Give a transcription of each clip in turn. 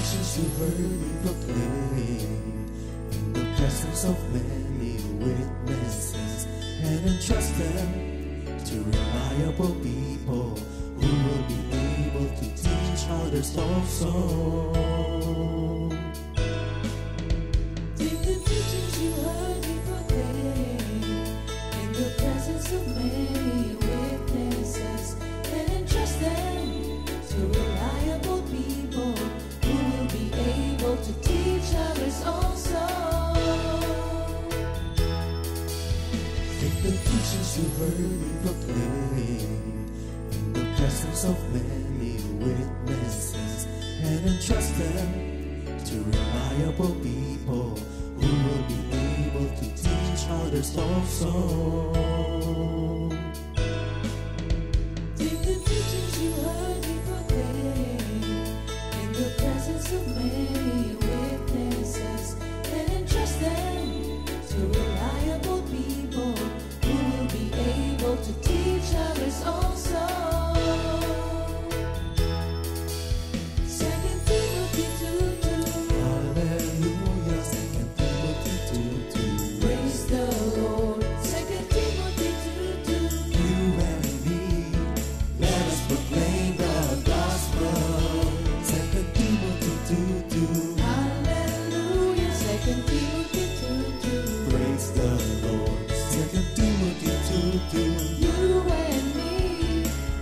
teachings you heard me proclaim in the presence of many witnesses, and entrust them to reliable people who will be able to teach others also. Take the teachings you heard me proclaim in the presence of many witnesses, and entrust them to reliable people who will be able to teach others also. Take the teachings you heard me proclaim in the presence of many witnesses, and entrust them to reliable people who will be able to teach others also. Take the teachings you heard me proclaim in the presence of many witnesses, and entrust them to reliable people who will be able to teach others also. 2 Timothy 2:2. Hallelujah, 2 Timothy 2:2. Praise the Lord. 2 Timothy 2:2. You and me, let us proclaim the gospel. 2 Timothy 2:2. Hallelujah. 2 Timothy 2:2. Praise the Lord. 2 Timothy 2:2. You and me,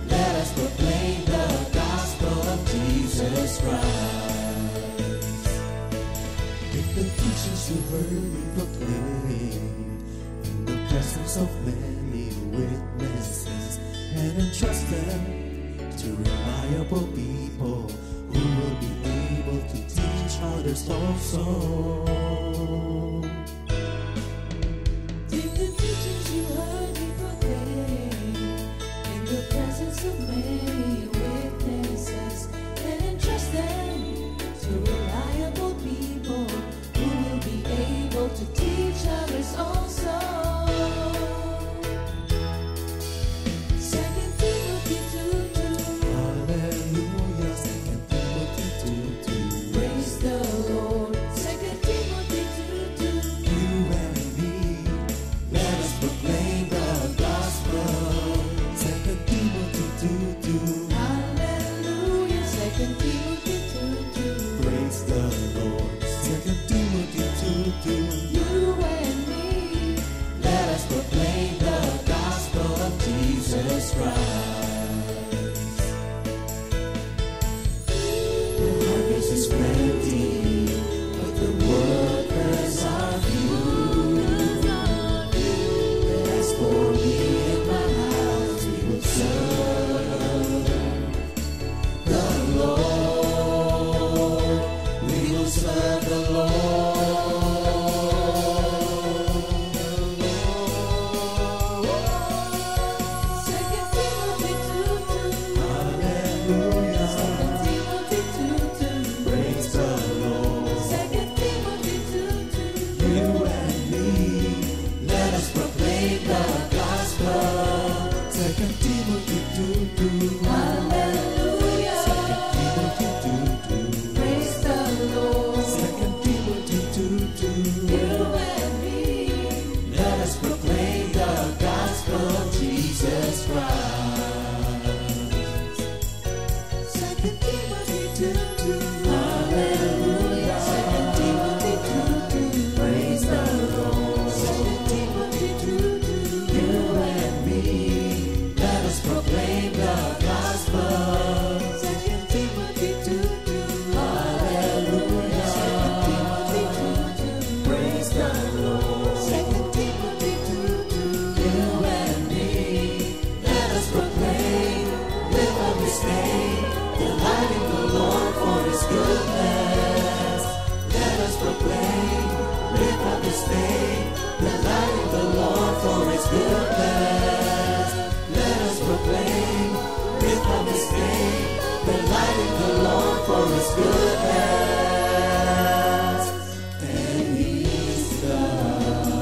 Let us proclaim the gospel of Jesus Christ. Take the teachings you heard me proclaim in the presence of many witnesses, and entrust them to reliable people who will be able to teach others also. take the teachings you heard me proclaim in the presence of many witnesses, and entrust them to reliable people who will be able to teach others also. 2 Timothy 2:2. Hallelujah, 2 Timothy 2:2. Praise the Lord. 2 Timothy 2:2. You and me, let us proclaim the gospel. 2 Timothy 2:2. Hallelujah. 2 Timothy 2:2. Praise the Lord. 2 Timothy 2:2. You and me, Let us proclaim the gospel of Jesus Christ. The harvest is plenty, but the workers are few. But as for me and my house, we will serve the Lord. We will serve the Lord. 2 Timothy 2:2. Hallelujah. 2 Timothy 2:2. Praise the Lord. 2 Timothy 2:2. You and me, let us proclaim the gospel. 2 Timothy 2:2. Hallelujah. 2 Timothy 2:2. Praise the Lord. 2 Timothy 2:2. You and me, Let us proclaim the gospel of Jesus Christ. 2 Timothy 2:2. Hallelujah. 2 Timothy 2:2. Praise the Lord. 2 Timothy 2:2. You and me, let us proclaim the gospel. 2 Timothy 2:2. Hallelujah. 2 Timothy 2:2. Praise the Lord. 2 Timothy 2:2. You and me, let us proclaim, live up His name, delighting the Lord for His goodness. Let us proclaim, live up His name, delighting the Lord for His goodness. Let us proclaim, live up His name, delighting the Lord for His goodness. And He's God.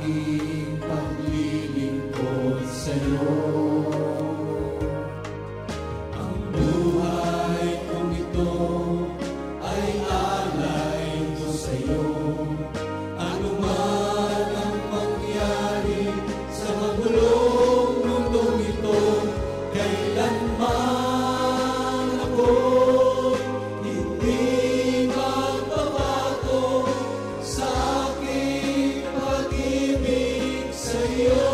aking paglilingkod sa'yo. Ang buhay kong ito ay alay ko sa'yo. Ano man ang mangyari sa magulong mundong ito, kailanman ako'y hindi magbabago sa aking pag-ibig sa'yo.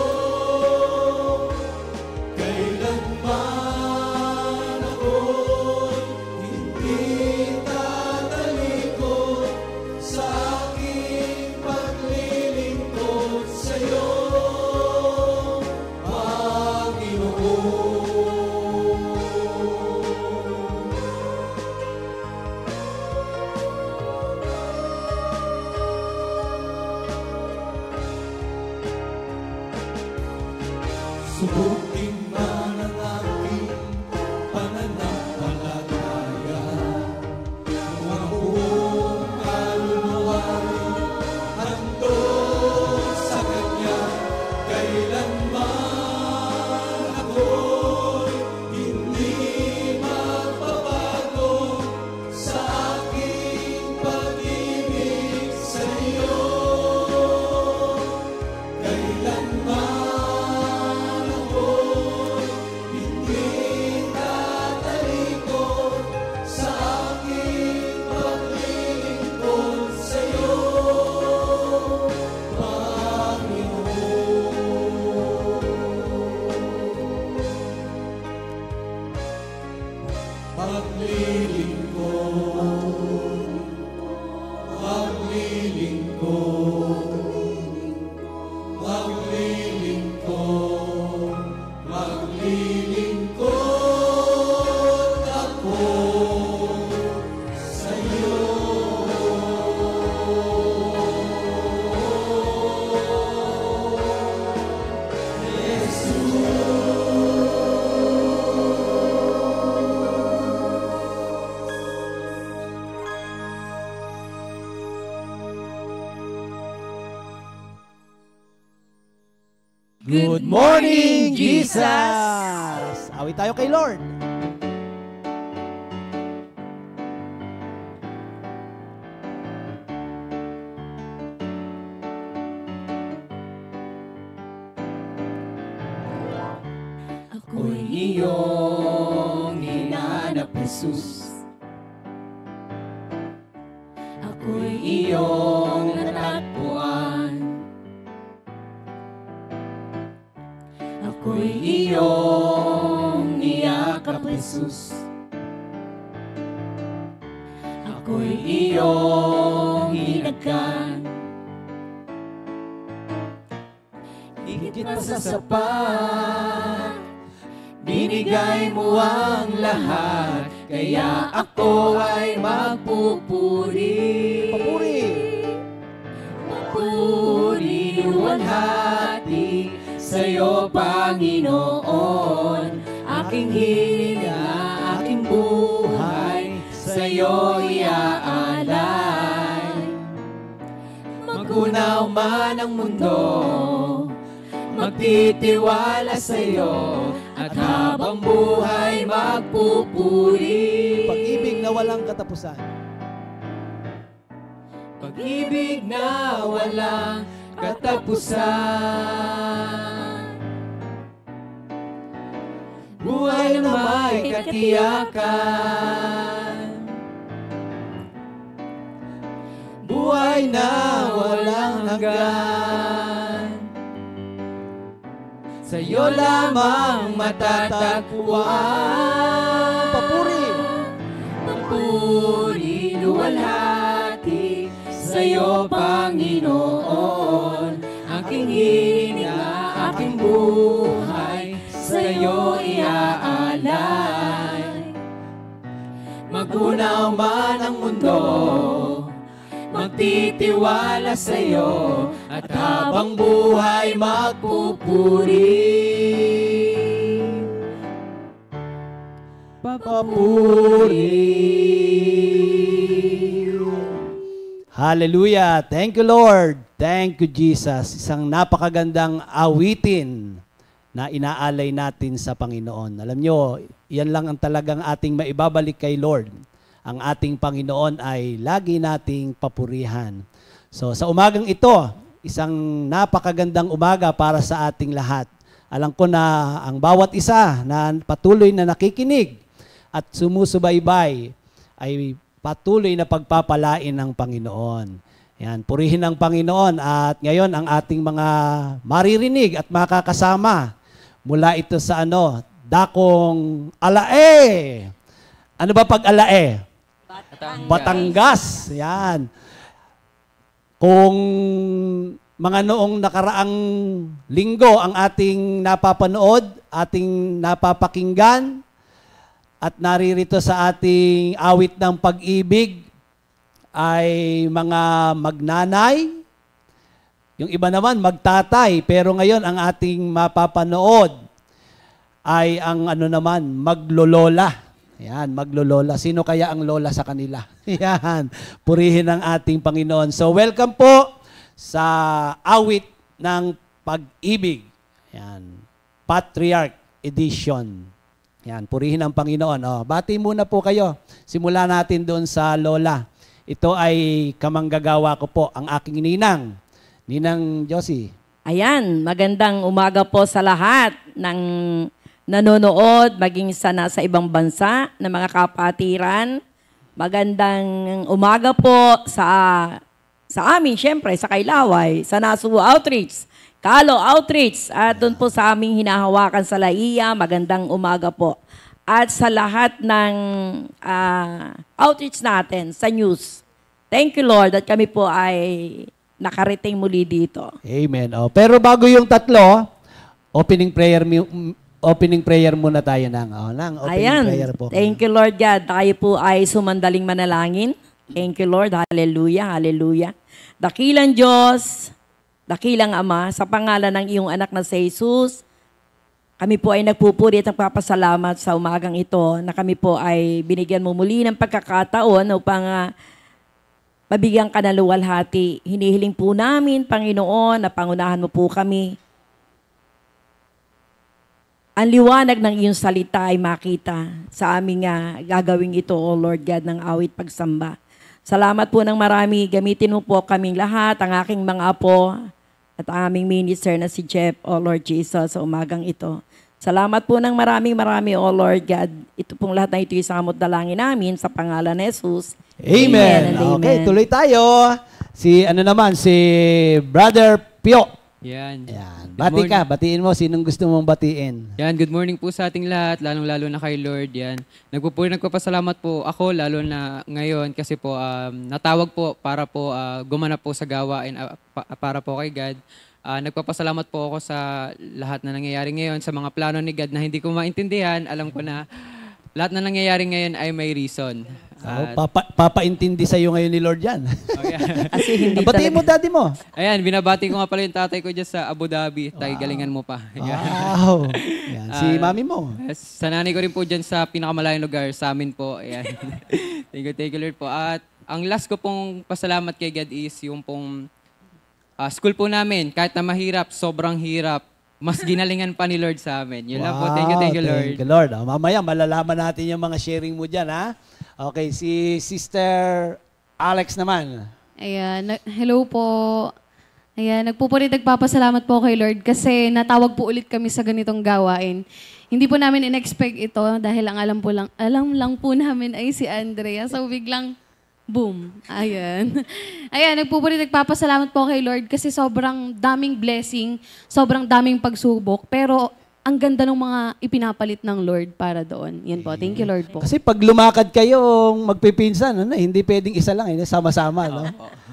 Kailanman ako'y hindi tatalikod sa aking paglilingkod sa'yo, Panginoon. Subukin man ang aking pananampalataya, kung ang buong kaluluwa'y handog sa Kanya, kailanman ako'y hindi magbabago sa aking pag-ibig sa'yo. Kailanman ako'y hindi tatalikod sa aking paglilingkod sa'yo, Panginoon. Maglilingkod ako sa'yo. Good morning, Jesus! Awit tayo kay Lord. Ako'y iyong hinanap, Jesus. Ako'y iyong natagpuan. Ako'y iyong niyakap, Jesus. Ako'y iyong hinagkan. Higit pa sa sapat, binigay mo ang lahat, kaya ako ay magpupuri. Papuri! Papuri, luwalhati sa'yo, Panginoon. Aking hininga, aking buhay sa'yo iaalay. Magunaw man ang mundo, magtitiwala sa'yo, at habang buhay magpupuri. Pag-ibig na walang katapusan. Pag-ibig na walang katapusan. Buhay na may katiyakan. Buhay na walang hanggan. Sa'yo lamang matatagpuan. Papuri! Papuri, luwalhati sa'yo, Panginoon. Aking hininga, aking buhay sa'yo iaalay. Magunaw man ang mundo, magtitiwala sa'yo, at habang buhay magpupuri. Papuri! Hallelujah. Thank you, Lord. Thank you, Jesus. Isang napakagandang awitin na inaalay natin sa Panginoon. Alam nyo, yan lang ang talagang ating maibabalik kay Lord. Ang ating Panginoon ay lagi nating papurihan. So sa umagang ito, isang napakagandang umaga para sa ating lahat. Alam ko na ang bawat isa na patuloy na nakikinig at sumusubaybay ay patuloy na pagpapalain ng Panginoon. Yan, purihin ang Panginoon at ngayon ang ating mga maririnig at makakasama mula ito sa dakong Alae. Ano ba pag Alae? Batangas. Yan. Kung mga noong nakaraang linggo ang ating napapanood, ating napapakinggan, at naririto sa ating awit ng pag-ibig ay mga magnanay, yung iba naman magtatay, pero ngayon ang ating mapapanood ay ang maglolola. Yan, maglolola. Sino kaya ang lola sa kanila? Yan, purihin ang ating Panginoon. So welcome po sa awit ng pag-ibig. Yan, Patriarch Edition. Yan, purihin ang Panginoon. Bati muna po kayo. Simula natin doon sa lola. Ito ay kamanggagawa ko po, ang aking ninang. Ninang Josie. Ayan, magandang umaga po sa lahat ng nanonood, maging sa nasa ibang bansa na mga kapatiran. Magandang umaga po sa amin, syempre, sa Kailaway, sa Nasu Outreach, Kalo Outreach, at doon po sa aming hinahawakan sa Laia, magandang umaga po. At sa lahat ng outreach natin sa news. Thank you, Lord, at kami po ay nakarating muli dito. Amen. Pero bago yung tatlo, opening prayer muna tayo opening Ayan. prayer po. Thank you, Lord God. Tayo po ay sumandaling manalangin. Thank you, Lord. Hallelujah, hallelujah. Dakilang Diyos, dakilang Ama, sa pangalan ng iyong anak na si Jesus, kami po ay nagpupuri at nagpapasalamat sa umagang ito na kami po ay binigyan mo muli ng pagkakataon upang mabigyan ka ng luwalhati. Hinihiling po namin, Panginoon, na pangunahan mo po kami. Ang liwanag ng iyong salita ay makita sa aming gagawing ito, O Lord God, ng awit pagsamba. Salamat po ng marami. Gamitin mo po kaming lahat, ang aking mga apo at ang aming minister na si Jeff, O Lord Jesus, sa umagang ito. Salamat po ng maraming, O Lord God. Ito pong lahat na ito isamot dalangin namin sa pangalan ni Jesus. Amen. Amen. Okay, tuloy tayo. Si Brother Pio. Yan. Batiin mo sinong gusto mong batiin. Yan, good morning po sa ating lahat, lalong-lalo na kay Lord. Yan. Nagpapasalamat po ako, lalo na ngayon kasi po natawag po para po gumanap po sa gawain para po kay God. Nagpapasalamat po ako sa lahat na nangyayari ngayon, sa mga plano ni God na hindi ko maintindihan. Alam ko na lahat na nangyayari ngayon ay may reason. Papaintindi sa'yo ngayon ni Lord yan. Okay. Kasi hindi Batiin mo, daddy mo. Ayan, binabati ko nga pala yung tatay ko dyan sa Abu Dhabi. Tay, galingan mo pa. Wow. Yan. Si mami mo. Sa nanay ko rin po dyan sa pinakamalayong lugar sa amin po. Ayan. Thank you Lord po. At ang last ko pong pasalamat kay God is yung pong school po namin. Kahit na mahirap, sobrang hirap, mas ginalingan pa ni Lord sa amin. Yun lang po. Thank you Lord. Thank you, Lord. Mamaya, malalaman natin yung mga sharing mo dyan, ha? Okay, si Sister Alex naman. Ayan, hello po. Ayan, nagpapasalamat po kay Lord kasi natawag po ulit kami sa ganitong gawain. Hindi po namin in-expect ito dahil ang alam lang po namin ay si Andrea. So biglang, boom. Ayan. Ayan, nagpapasalamat po kay Lord kasi sobrang daming blessing, sobrang daming pagsubok, pero ang ganda ng mga ipinapalit ng Lord para doon. Yan po. Thank you, Lord po. Kasi pag lumakad kayong magpipinsan, hindi pwedeng isa lang, sama-sama, no?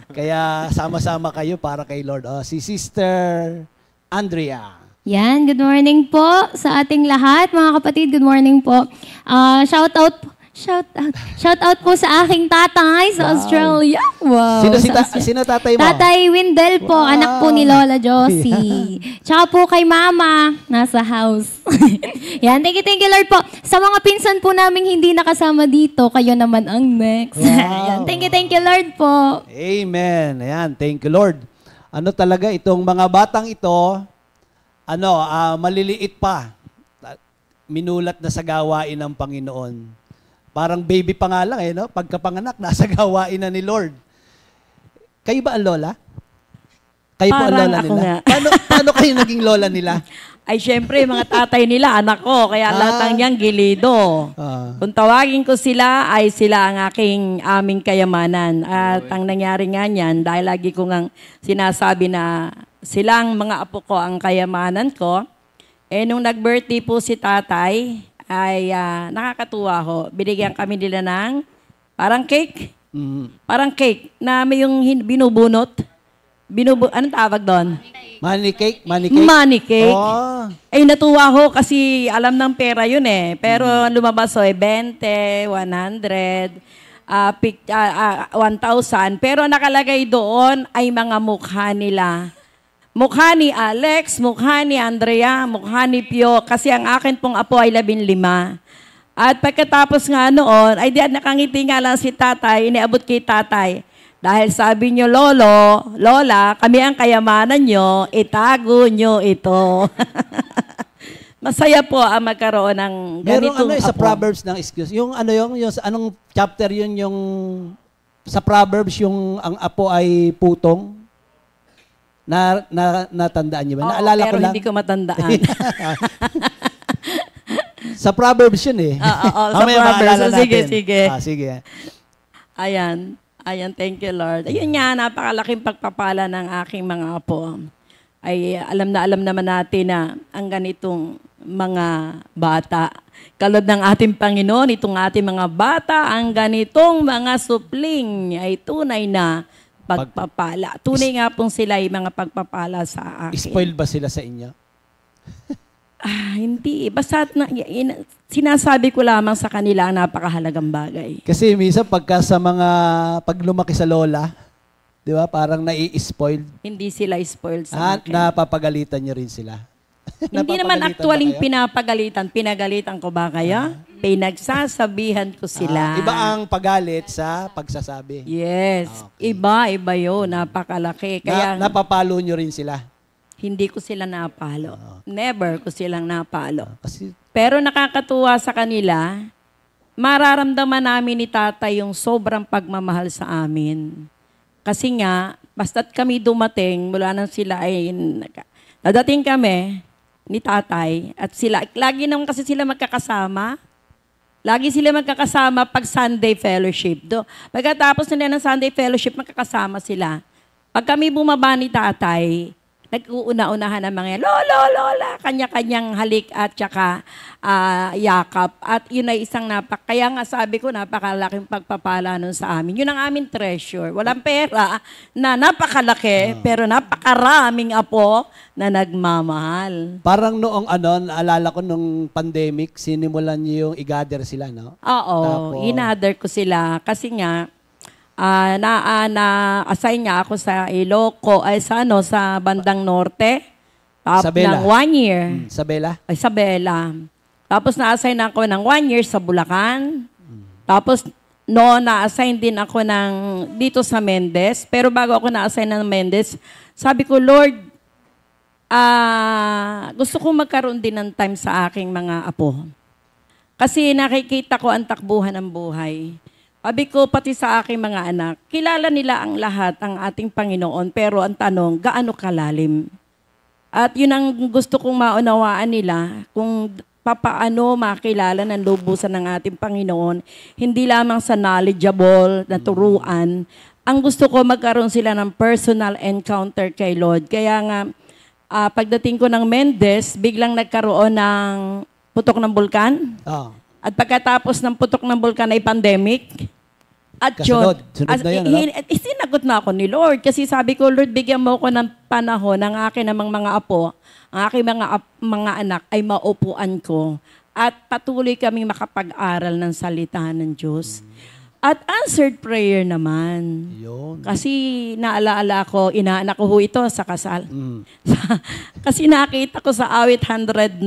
Kaya sama-sama kayo para kay Lord. Si Sister Andrea. Yan, good morning po sa ating lahat, mga kapatid. Good morning po. Shout out po sa aking tatay sa Australia. Wow. Sino tatay mo? Tatay Windel po, anak po ni Lola Josie. Tsaka po kay Mama, nasa house. Yan, thank you Lord po. Sa mga pinsan po namin hindi nakasama dito, kayo naman ang next. Wow. Yan, thank you Lord po. Amen. Ayan, thank you Lord. Ano talaga itong mga batang ito, maliliit pa. Minulat na sa gawain ng Panginoon. Parang baby pa nga lang no? Pagkapanganak, nasa gawain na ni Lord. Kayo ba ang lola? Kayo po ang Parang lola ako nila? nga. Paano kayo naging lola nila? Ay, syempre, mga tatay nila, anak ko. Kaya lahat niyang gilido. Kung tawagin ko sila, ay sila ang aming kayamanan. At ang nangyari nga niyan, dahil lagi ko ngang sinasabi na silang mga apo ko ang kayamanan ko, nung nag-birthday po si tatay, ay nakakatuwa ho. Binigyan kami nila ng parang cake. Parang cake na may yung binubunot. Anong tawag doon? Money cake? Money cake. Oh. Ay, natuwa ho kasi alam ng pera yun Pero lumabas 20, 100, 1,000. Pero nakalagay doon ay mga mukha nila. Mukha ni Alex, mukha ni Andrea, mukha ni Pio, kasi ang akin pong apo ay 15. At pagkatapos nga noon, ay diyan nakangiti nga lang si tatay, iniabot kay tatay. Dahil sabi nyo, Lola, kami ang kayamanan nyo, itago nyo ito. Masaya po ang magkaroon ng ganitong Merong apo. sa Proverbs ng excuse. Yung anong chapter yun yung sa Proverbs yung ang apo ay putong? Natandaan niyo ba? Oo, Naalala pero ko lang. hindi ko matandaan. Sa Proverbs yun Oo, sa Mamaya Proverbs. maalala natin. Sige. Sige. Ayan, thank you Lord. Ayun nga, napakalaking pagpapala ng aking mga apo. Ay alam naman natin na ang ganitong mga bata, kalad ng ating Panginoon, itong ating mga bata, ang ganitong mga supling ay tunay na pagpapala. Tunay nga pong sila ay mga pagpapala sa akin. Spoiled ba sila sa inyo? Hindi. Basta sinasabi ko lamang sa kanila ang napakahalagang bagay. Kasi minsan pag lumaki sa lola, di ba, parang nai-spoiled. Hindi sila spoiled sa akin. Napapagalitan nyo rin sila. Hindi naman actualing pinagalitan ko ba kaya? Pinagsasabihan ko sila. Iba ang pagalit sa pagsasabi. Yes. Okay. Iba yun. Napakalaki. Kaya Napapalo nyo rin sila. hindi ko sila napalo. Never ko silang napalo. Kasi Pero nakakatuwa sa kanila, mararamdaman namin ni tatay yung sobrang pagmamahal sa amin. Kasi nga, basta't kami dumating, mula nang sila ay dadating kami ni tatay at sila, lagi naman kasi sila magkakasama. Lagi sila magkakasama pag Sunday fellowship. Pagkatapos nila ng Sunday fellowship, magkakasama sila. Pag kami bumaba ni tatay, nag-uuna-unahan ng mga lola, kanya-kanyang halik at saka yakap. At yun ay isang kaya nga sabi ko, napakalaking pagpapala nun sa amin. Yun ang aming treasure. Walang pera na napakalaki, pero napakaraming apo na nagmamahal. parang noong naalala ko nung pandemic, sinimulan nyo yung i-gather sila, no? Oo, Tapos- inather ko sila. Kasi nga, na-assign niya ako sa sa bandang norte. Isabela. Ng 1 year. Isabela? Isabela. Tapos na-assign ako ng 1 year sa Bulacan. Tapos na-assign din ako dito sa Mendez. Pero bago ako na-assign ng Mendez, sabi ko, Lord, gusto kong magkaroon din ng time sa aking mga apo. Kasi nakikita ko ang takbuhan ng buhay. Sabi ko, pati sa aking mga anak, kilala nila ang lahat, ang ating Panginoon, pero ang tanong, gaano kalalim? At yun ang gusto kong maunawaan nila, kung papaano makilala ng lubusan ng ating Panginoon, hindi lamang sa knowledgeable na turuan. Ang gusto ko, magkaroon sila ng personal encounter kay Lord. Kaya nga, pagdating ko ng Mendez, biglang nagkaroon ng putok ng bulkan. Oh. At pagkatapos ng putok ng bulkan ay pandemic. At Kasunod. Sunod na yun, sinagot na ako ni Lord. Kasi sabi ko, Lord, bigyan mo ako ng panahon ng akin namang mga apo, ang aking mga anak ay maupuan ko. at patuloy kaming makapag-aral ng salita ng Diyos. At answered prayer naman. Yun. Kasi naalaala ko, inaanak ko ho ito sa kasal. Mm. Kasi nakita ko sa awit 119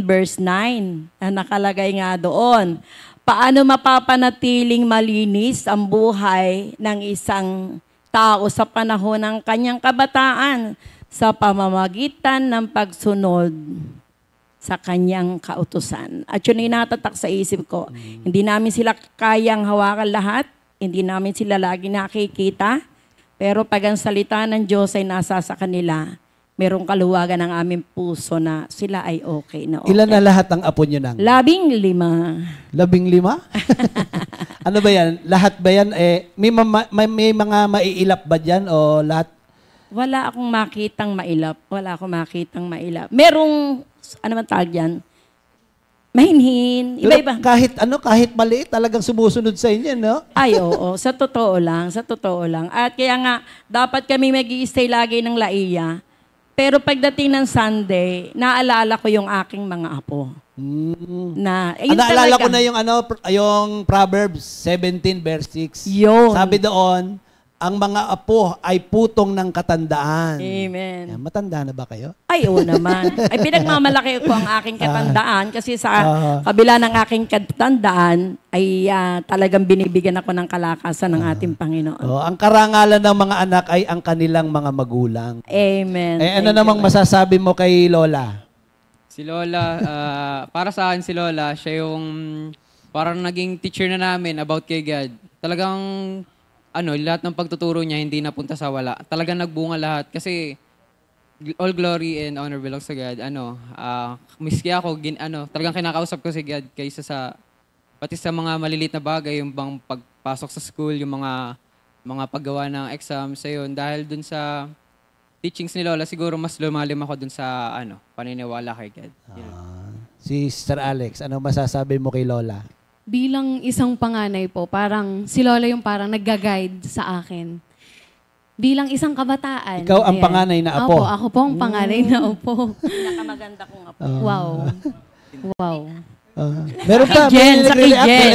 verse 9 na nakalagay nga doon. Paano mapapanatiling malinis ang buhay ng isang tao sa panahon ng kanyang kabataan sa pamamagitan ng pagsunod sa kanyang kautusan. At yun ay natatak sa isip ko. Hindi namin sila kayang hawakan lahat. Hindi namin sila lagi nakikita. Pero pag ang salita ng Diyos ay nasa sa kanila, merong kaluwagan ng aming puso na sila ay okay na okay. Ilan na lahat ang apo nyo nang? 15. 15? Ano ba yan? Lahat ba yan? May mga maiilap ba dyan o lahat? Wala akong makitang mailap. Wala akong makitang mailap. Merong, ano man tawag yan? Mahinhin. Iba-iba. Pero kahit maliit, talagang sumusunod sa inyo, no? Ay, oo. Sa totoo lang. Sa totoo lang. At kaya nga, dapat kami mag-i-stay lagi ng Laiya. Pero pagdating ng Sunday, naalala ko yung aking mga apo. Naalala ko na yung Proverbs 17 verse 6. Yun. Sabi doon, ang mga apo ay putong ng katandaan. Amen. Yan, matanda na ba kayo? Ay, oo naman. Ay, pinagmamalaki ko ang aking katandaan kasi sa kabila ng aking katandaan ay talagang binibigyan ako ng kalakasan ng ating Panginoon. Ang karangalan ng mga anak ay ang kanilang mga magulang. Amen. Ano namang masasabi mo kay Lola? Si Lola, para sa akin si Lola, siya yung parang naging teacher na namin about kay God. Talagang lahat ng pagtuturo niya hindi napunta sa wala. Talagang nagbunga lahat kasi all glory and honor belongs to God. Miski ako, talagang kinakausap ko si God kaysa pati sa mga maliliit na bagay, yung bang pagpasok sa school, yung mga paggawa ng exams, ayun. Dahil dun sa teachings ni Lola, siguro mas lumalim ako dun sa paniniwala kay God. Si Sister Alex, ano masasabi mo kay Lola? Bilang isang panganay po, parang si Lola yung parang nagga-guide sa akin. Bilang isang kabataan. Ikaw ang panganay na apo? Opo, ako po ang panganay na apo. Pinakamaganda kong apo. Wow. Wow. Meron pa, may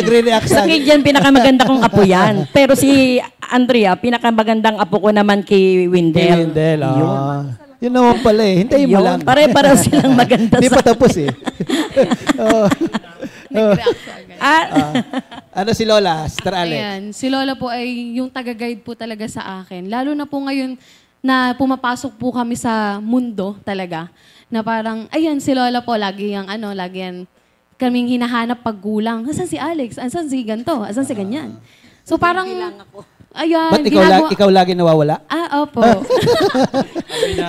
nagre-react sa Kidjan, pinakamaganda kong apo yan. Pero si Andrea, pinakamagandang apo ko naman kay Windel. Yun naman pala eh. Hintayin mo lang. Pare-pareho silang maganda. Hindi pa tapos eh. Ano si Lola, Sister Alex? Ayan, si Lola po ay yung taga-guide po talaga sa akin. Lalo na po ngayon na pumapasok po kami sa mundo talaga. Na parang, ayan, si Lola po, lagi yan kaming hinahanap paggulang. Asan si Alex? Asan si ganito? Asan si ganyan? So parang, ayan. Ba't ikaw lagi nawawala? Opo.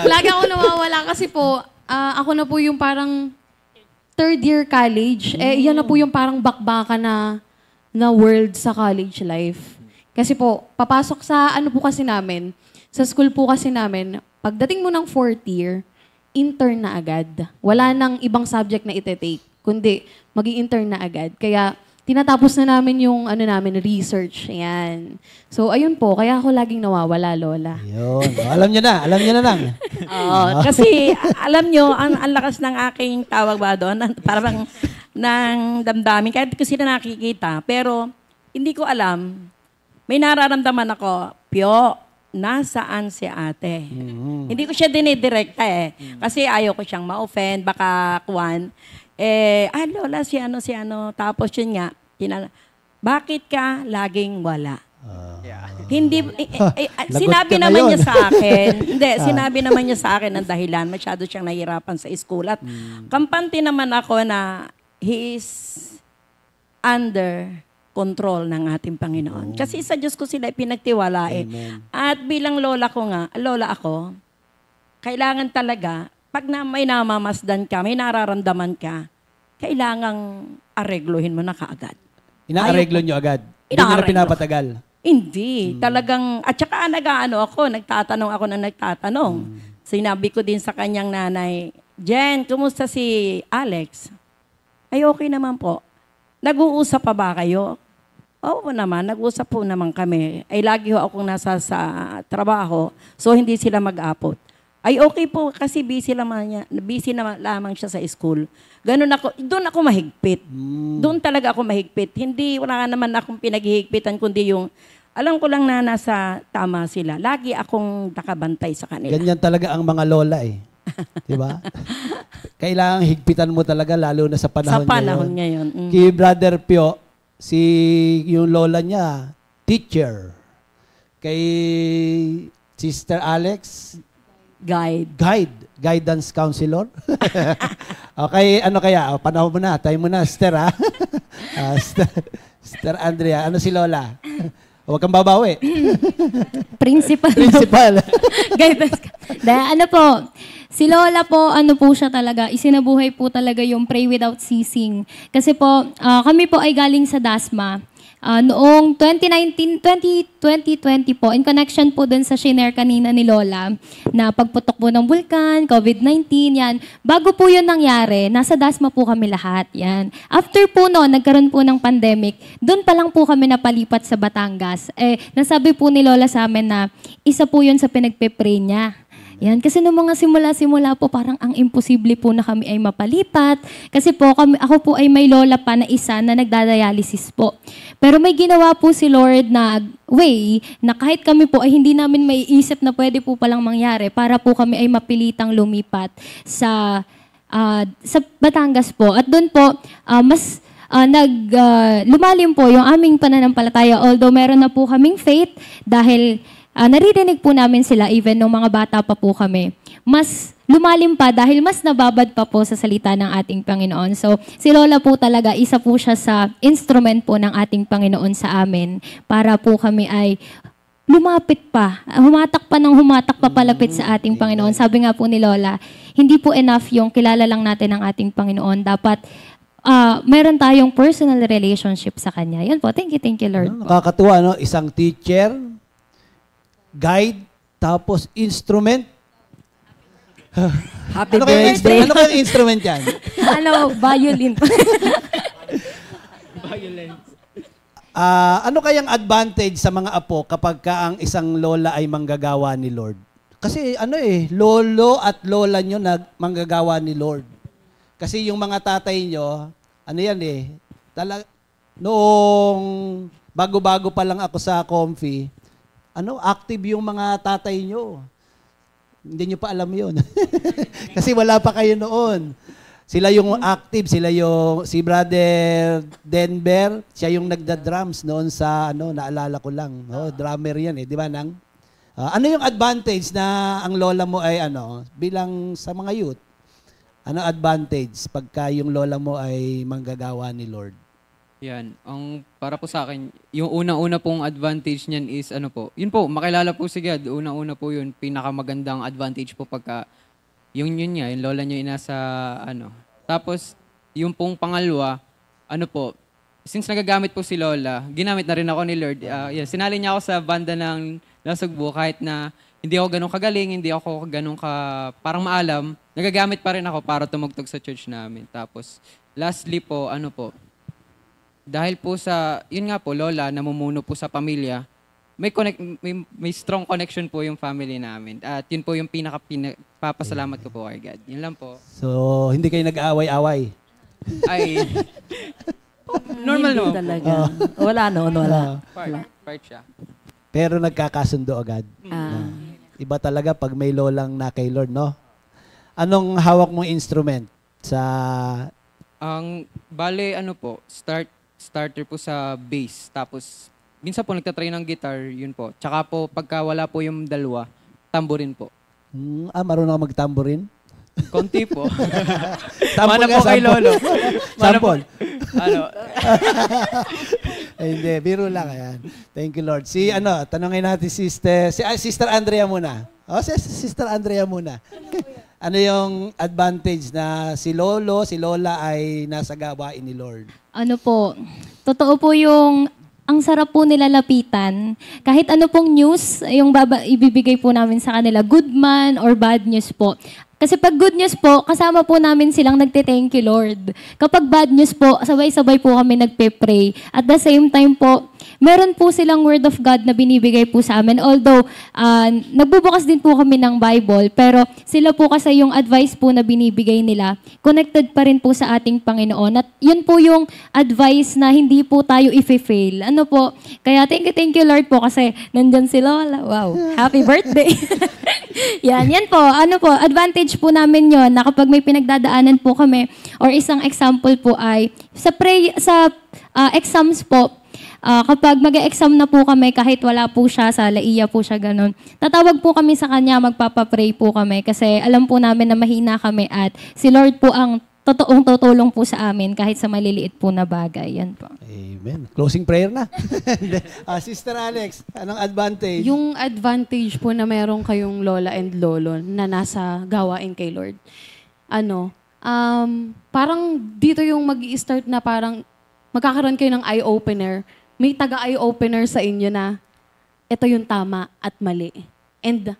Lagi ako nawawala kasi po, ako na po yung parang third year college. Yan na po yung parang bakbaka na world sa college life. Kasi po, papasok sa po kasi namin, sa school po kasi namin, pagdating mo ng fourth year, intern na agad. Wala nang ibang subject na ite-take, kundi mag-i-intern na agad. Kaya, tinatapos na namin yung research. Ayan. So, ayun po. Kaya ako laging nawawala, Lola. Ayun. Alam niyo na lang. Oo. Kasi, alam niyo, ang lakas ng aking tawag ba doon, parang ng damdamin. Kahit ko sila nakikita. Pero, hindi ko alam. May nararamdaman ako, Pio, nasaan si ate? Hindi ko siya dinidirekta eh. Kasi ayaw ko siyang ma-offend. Baka kuwan. Lola, si ano. Tapos yun nga, bakit ka laging wala? Hindi, sinabi naman niya sa akin, sinabi naman niya sa akin ang dahilan, masyado siyang nahihirapan sa school. At kampante naman ako na he is under control ng ating Panginoon. Kasi sa Diyos ko sila pinagtiwalain. At bilang lola ako, kailangan talaga, pag may namamasdan ka, may nararamdaman ka, kailangang aregluhin mo na kaagad. Inaareglo nyo agad? Hindi nyo na pinapatagal? Hindi. Talagang, at saka nagtatanong ako. Sinabi ko din sa kanyang nanay, Jen, kumusta si Alex? Ay, okay naman po. Nag-uusap pa ba kayo? Oo naman, nag-uusap po naman kami. Ay, lagi ho akong nasa sa trabaho, so hindi sila mag-apot. Ay okay po kasi busy na lamang siya sa school. Ganun ako, doon ako mahigpit. Doon talaga ako mahigpit. Hindi, wala naman akong pinaghihigpitan kundi yung, alam ko lang na nasa tama sila. Lagi akong nakabantay sa kanila. Ganyan talaga ang mga lola eh. Di ba? Kailangang higpitan mo talaga lalo na sa panahon, Sa panahon ngayon. Kay Brother Pio, yung lola niya, teacher. Kay Sister Alex, guidance counselor. Okay, ano kaya? Panahon mo na, time mo na, Sister ha? Sister Andrea, ano si lola? Huwag kang babawi. Principal. Principal. Guidance. Ano po, si Lola po, ano po siya talaga, isinabuhay po talaga yung pray without ceasing. Kasi po, kami po ay galing sa DASMA. Noong 2020 po, in connection po dun sa shinare kanina ni Lola, na pagputok po ng bulkan, COVID-19, yan. Bago po yun nangyari, nasa DASMA po kami lahat, yan. After po noon, nagkaroon po ng pandemic, dun pa lang po kami napalipat sa Batangas. Nasabi po ni Lola sa amin na isa po yun sa pinagpe-pray niya. Yan, kasi nung mga simula-simula po, parang ang imposible po na kami ay mapalipat. Kasi po, ako po ay may lola pa na isa na nagdadialysis po. Pero may ginawa po si Lord na way na kahit kami po ay hindi namin maiisip na pwede po palang mangyari para po kami ay mapilitang lumipat sa Batangas po. At doon po, mas lumalim po yung aming pananampalataya. Although meron na po kaming faith dahil naririnig po namin sila even nung mga bata pa po kami. Mas lumalim pa dahil mas nababad pa po sa salita ng ating Panginoon. So, si Lola po talaga, isa po siya sa instrument po ng ating Panginoon sa amin para po kami ay lumapit pa, humatak pa palapit sa ating Panginoon. Sabi nga po ni Lola, hindi po enough yung kilala lang natin ang ating Panginoon. Dapat meron tayong personal relationship sa Kanya. Yan po. Thank you, Lord. Nakakatuwa, no? Isang teacher, guide, tapos instrument. Happy Ano kayang birthday. ano kayang instrument yan? Violin. Ano kayang advantage sa mga apo kapag ang isang lola ay manggagawa ni Lord? Kasi lolo at lola nyo na manggagawa ni Lord. Kasi yung mga tatay nyo, noong bago-bago pa lang ako sa Comfy, active yung mga tatay nyo. Hindi nyo pa alam yun. Kasi wala pa kayo noon. Sila yung active, si Brother Denver, siya yung nagda-drums noon sa, naalala ko lang. Drummer yan di ba, Nang? Ano yung advantage na ang lola mo ay, bilang sa mga youth? Ano advantage pagka yung lola mo ay manggagawa ni Lord? Yan. Para po sa akin, yung unang-una pong advantage niyan is yun po, makilala po si God. Unang-una po yun, pinakamagandang advantage po pagka yung lola niyo nasa Tapos, yung pong pangalawa, since nagagamit po si Lola, ginamit na rin ako ni Lord. Sinali niya ako sa banda ng Lasugbo kahit na hindi ako ganun kagaling, hindi ako ganun parang maalam, nagagamit pa rin ako para tumugtog sa church namin. Tapos, lastly po, dahil po yun nga po, Lola, namumuno po sa pamilya, may strong connection po yung family namin. At yun po yung pinapapasalamat ko po kay God. Yun lang po. So, hindi kayo nag-aaway-away? Ay, normal Hindi no? talaga. Wala noon, wala. Part siya. Pero nagkakasundo agad. Iba talaga pag may lolang na kay Lord, no? Anong hawak mong instrument sa... Bale, starter po sa bass. Tapos, minsan po nagtatry ng guitar, yun po. Tsaka po, pagka wala po yung dalawa, tamborin po. Marunong ka magtamborin? Konti po. Sample Mana nga, po kay sample. Lolo. Sample. Ano? Hindi, biro lang yan. Thank you, Lord. Tanongin natin Sister Andrea muna. Sister Andrea muna. Ano yung advantage na si Lolo, si Lola ay nasa gawain ni Lord? Totoo po yung ang sarap po nila lapitan. Kahit ano pong news, yung ibibigay po namin sa kanila, good man or bad news po. Kasi pag good news po, kasama po namin silang nagte-thank you, Lord. Kapag bad news po, sabay-sabay po kami nagpe-pray. At the same time po, meron po silang word of God na binibigay po sa amin. Although, nagbubukas din po kami ng Bible, pero sila po kasi yung advice po na binibigay nila, connected pa rin po sa ating Panginoon. At yun po yung advice na hindi po tayo i-fail. Ano po? Kaya thank you Lord po kasi nandyan si Lola. Wow, happy birthday. yan po. Ano po, advantage po namin yon na kapag may pinagdadaanan po kami or isang example po ay sa exams po, kapag mag-exam na po kami, kahit wala po siya, sa laiya po siya ganun, tatawag po kami sa kanya, magpapapray po kami kasi alam po namin na mahina kami at si Lord po ang totoong tutulong po sa amin kahit sa maliliit po na bagay. Yan po. Amen. Closing prayer na. Sister Alex, anong advantage? Yung advantage po na meron kayong lola and lolo na nasa gawain kay Lord, parang dito yung mag-i-start na parang magkakaroon kayo ng eye-opener. May taga-eye-opener sa inyo na ito yung tama at mali. And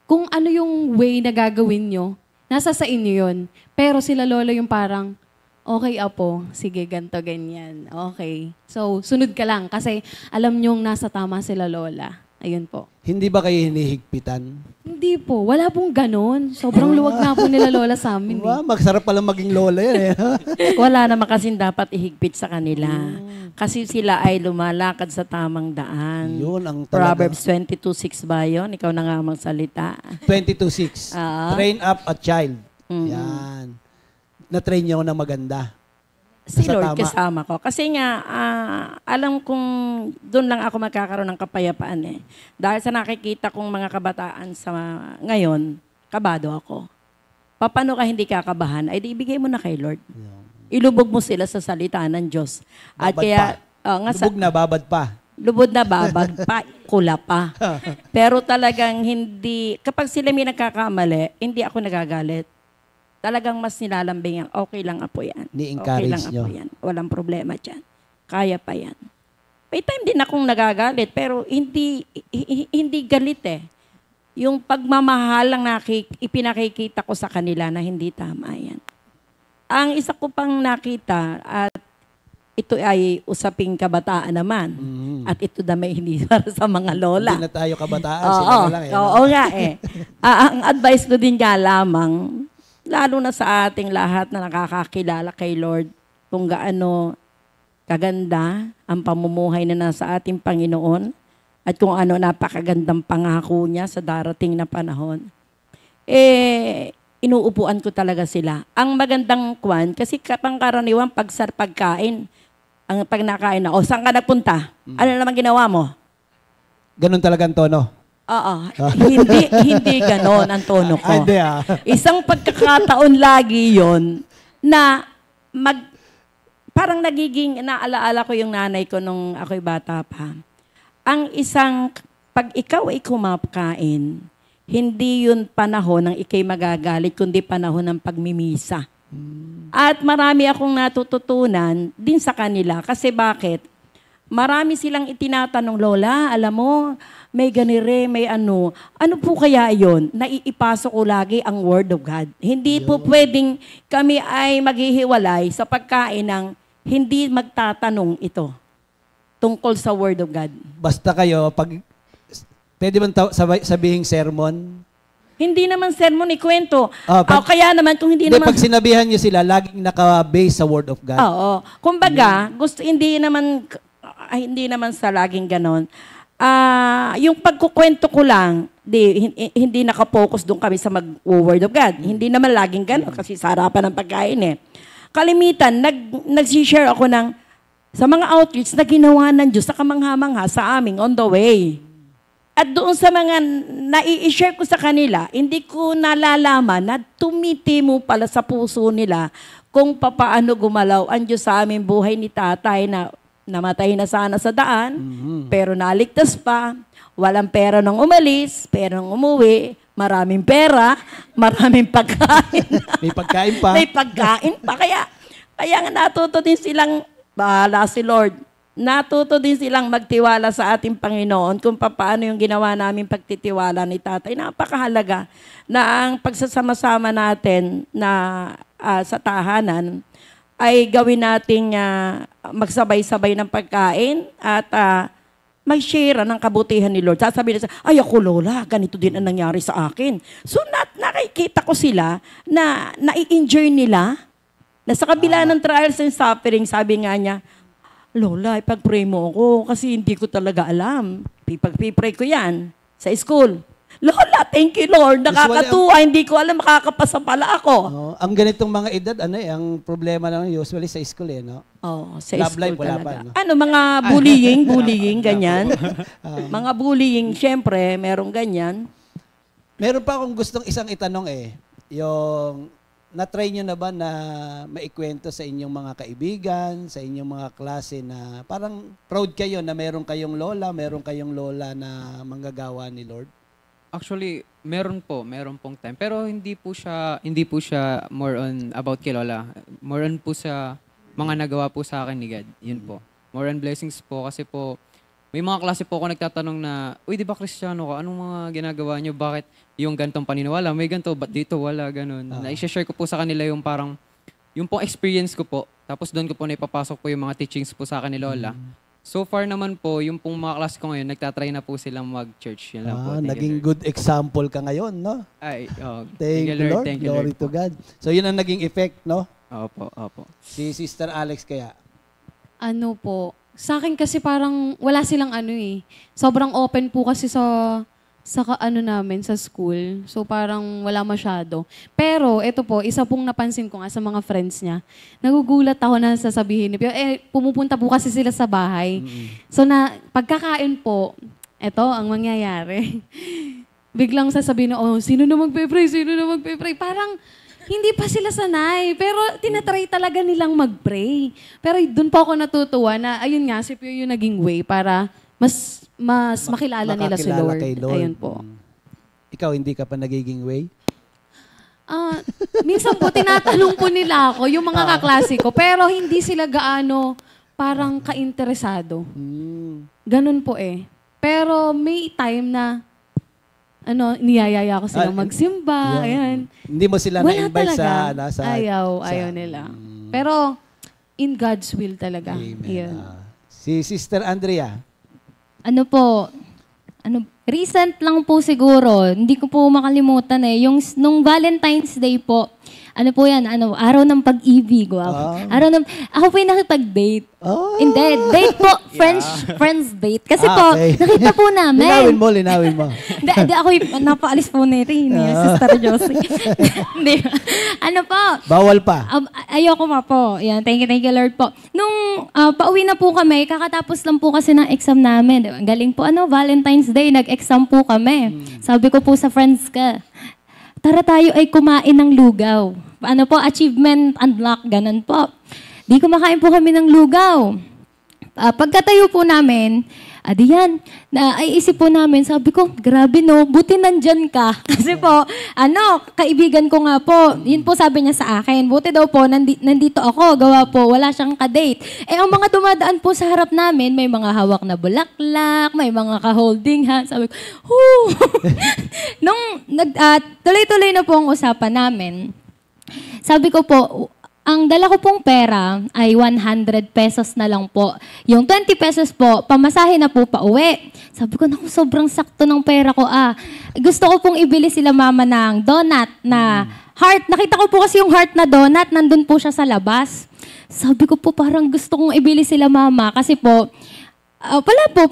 kung ano yung way na gagawin nyo, nasa sa inyo yun. Pero sila lola yung parang, okay apo, sige ganto ganyan. Okay. So, sunod ka lang kasi alam nyong nasa tama sila lola. Ayun po. Hindi ba kayo hinihigpitan? Hindi po. Wala pong ganon. Sobrang luwag na po nila lola sa amin. Wow, magsarap palang maging lola yan. Wala naman kasing dapat ihigpit sa kanila. Kasi sila ay lumalakad sa tamang daan. Yun ang talaga. Proverbs 22:6 ba yun? Ikaw na nga magsalita. 22:6. Train up a child. Mm. Yan. Na-train niyo ng maganda. Si Nasa Lord tama. kasama ko. Kasi nga, alam kong doon lang ako magkakaroon ng kapayapaan eh. Dahil sa nakikita kong mga kabataan sa ngayon, kabado ako. Paano ka hindi kakabahan? Ay di ibigay mo na kay Lord. Ilubog mo sila sa salita ng Diyos. At Babad kaya, Lubog na, babad pa. lubod na babag pa, kula pa. Pero talagang hindi, kapag sila may nagkakamali, hindi ako nagagalit. Talagang mas nilalambing yan. Okay lang apo yan. Ni-encourage Okay lang nyo. apo yan. Walang problema dyan. Kaya pa yan. May time din akong nagagalit, pero hindi galit eh. Yung pagmamahal lang ipinakikita ko sa kanila na hindi tama yan. Ang isa ko pang nakita, at ito ay usaping kabataan naman. At ito na may hindi para sa mga lola. Hindi na tayo kabataan. Oo, Sila na lang. oo nga eh. Ang advice ko din nga lamang, lalo na sa ating lahat na nakakakilala kay Lord, kung gaano kaganda ang pamumuhay na nasa ating Panginoon at kung ano napakagandang pangako niya sa darating na panahon. Inuupuan ko talaga sila. Ang magandang kwan, kasi pangkaraniwan pagkain, ang pag nakain na, saan ka nagpunta? Ano naman ginawa mo? Ganun talaga ang tono. Oo. Hindi ganon ang tono ko. Hindi Isang pagkakataon lagi yon na parang nagiging, naalaala ko yung nanay ko nung ako'y bata pa. Ang isang, pag ikaw ay kumakain, hindi yun panahon ng ikay magagalit, kundi panahon ng pagmimisa. At marami akong natututunan din sa kanila. Kasi bakit? Marami silang itinatanong, Lola, alam mo, may ganire, may ano. Ano po kaya yon? Naiipasok ko lagi ang Word of God. Hindi po pwedeng kami ay maghihiwalay sa pagkain ng hindi magtatanong ito tungkol sa Word of God. Basta kayo, pwede man sabihing sermon? Hindi naman sermon, ikwento. Pag, kaya naman, kung hindi naman... Pag sinabihan nyo sila, laging naka-base sa Word of God. Oo. Kumbaga, hindi naman sa laging ganon. Yung pagkukwento ko lang, hindi nakapokus doon kami sa mag-Word of God. Hindi naman laging ganon kasi sa harapan ng pagkain eh. Kalimitan, nag-share ako sa mga outreach na ginawa ng Diyos sa kamangha-mangha sa aming on the way. At doon sa mga nai-share ko sa kanila, hindi ko nalalaman na tumitimo pala sa puso nila kung papaano gumalaw ang Diyos sa aming buhay ni tatay na namatay na sana sa daan, pero naligtas pa, walang pera nung umalis, pero nung umuwi, maraming pera, maraming pagkain. May pagkain pa. May pagkain pa. Kaya nga natuto din silang, bahala si Lord. natuto din silang magtiwala sa ating Panginoon kung paano yung ginawa namin pagtitiwala ni tatay. Napakahalaga na ang pagsasama-sama natin na sa tahanan ay gawin nating magsabay-sabay ng pagkain at mag-share ng kabutihan ni Lord. Sasabihin nila, ay ako Lola, ganito din ang nangyari sa akin. So nakikita ko sila na nai-enjoy nila, na sa kabila ng trials and suffering, sabi nga niya, Lola, ipag-pray mo ako kasi hindi ko talaga alam. Ipag-pray ko yan sa school. Lola, thank you Lord, nakakatuwa, hindi ko alam, makakapasa pala ako. Ang ganitong mga edad, ang problema lang usually sa school no? Sa Love school life, wala talaga. pa, no? Mga bullying, ganyan. Mga bullying, syempre, merong ganyan. Meron pa akong gustong isang itanong yung na-try nyo na ba na maikwento sa inyong mga kaibigan, sa inyong mga klase na parang proud kayo na meron kayong lola na manggagawa ni Lord? Actually, meron pong time. Pero hindi po siya more on about kay Lola. More on po sa mga nagawa po sa akin ni God. Yun po. More on blessings po kasi po may mga klase po ako nagtatanong na, uy, di ba Kristiyano ka? Anong mga ginagawa niyo? Bakit yung gantong paniniwala? May ganito, ba't dito wala? Ganun. Na-share ko po sa kanila yung parang, yung pong experience ko po. Tapos doon ko po naipapasok po yung mga teachings po sa akin ni Lola. So far naman po, yung pong mga klase ko ngayon, nagtatry na po silang mag-church. Yan lang po. Naging good example ka ngayon, no? Ay, Thank you, Lord. Thank you, Glory Lord to God. So yun ang naging effect, no? Opo. Si Sister Alex kaya? Ano po, sa akin kasi parang wala silang sobrang open po kasi sa namin, sa school. So parang wala masyado. Pero ito po, isa pong napansin ko nga sa mga friends niya. Nagugulat ako na sasabihin niya. Pumupunta po kasi sila sa bahay. So pagkakain po, ito ang mangyayari. Biglang sasabihin na, sino na magpe-pray? Parang hindi pa sila sanay, pero tinatry talaga nilang mag-pray. Pero doon po ako natutuwa na, ayun nga, si Pio yung naging way para mas makilala nila si Lord. Kay Lord. Ayun po. Ikaw, hindi ka pa nagiging way? Minsan po, tinatanong po nila ako, yung mga kaklase ko, pero hindi sila gaano parang kainteresado. Ganun po Pero may time na, niyayaya ko silang magsimba, ayan. Hindi mo sila Wala na-invite talaga. sa... Ayaw nila. Pero, in God's will talaga. Amen. Yun. Si Sister Andrea. Recent lang po siguro, hindi ko po makalimutan yung nung Valentine's Day po, araw ng pag-ibig. Wow. Ako po yung nakipag-date. Hindi, date po, friends date. Kasi po, nakita po namin. Linawin mo. Hindi, ako yung napaalis po ni Rini, Sister Josie. Hindi. Po? Bawal pa. Ayoko pa po. Yan, thank you Lord po. Nung pauwi na po kami, kakatapos lang po kasi ng exam namin. Ang galing po, Valentine's Day, nag-exam po kami. Sabi ko po sa friends ka, tara tayo ay kumain ng lugaw. Achievement unlock, ganun po. Di kumakain po kami ng lugaw. Pagkatayo po namin, isip po namin, sabi ko, grabe buti nandyan ka. Kasi po, kaibigan ko nga po, yun po sabi niya sa akin, buti daw po, nandito ako, gawa po, wala siyang ka-date. Ang mga dumadaan po sa harap namin, may mga hawak na bulaklak, may mga ka-holding hands. Sabi ko, tuloy-tuloy na po ang usapan namin. Sabi ko po, ang dala ko pong pera ay 100 pesos na lang po. Yung 20 pesos po, pamasahe na po pa uwi. Sabi ko, naku, sobrang sakto ng pera ko. Gusto ko pong ibili sila mama ng donut na heart. Nakita ko po kasi yung heart na donut, nandun po siya sa labas. Sabi ko po, parang gusto kong ibili sila mama kasi po,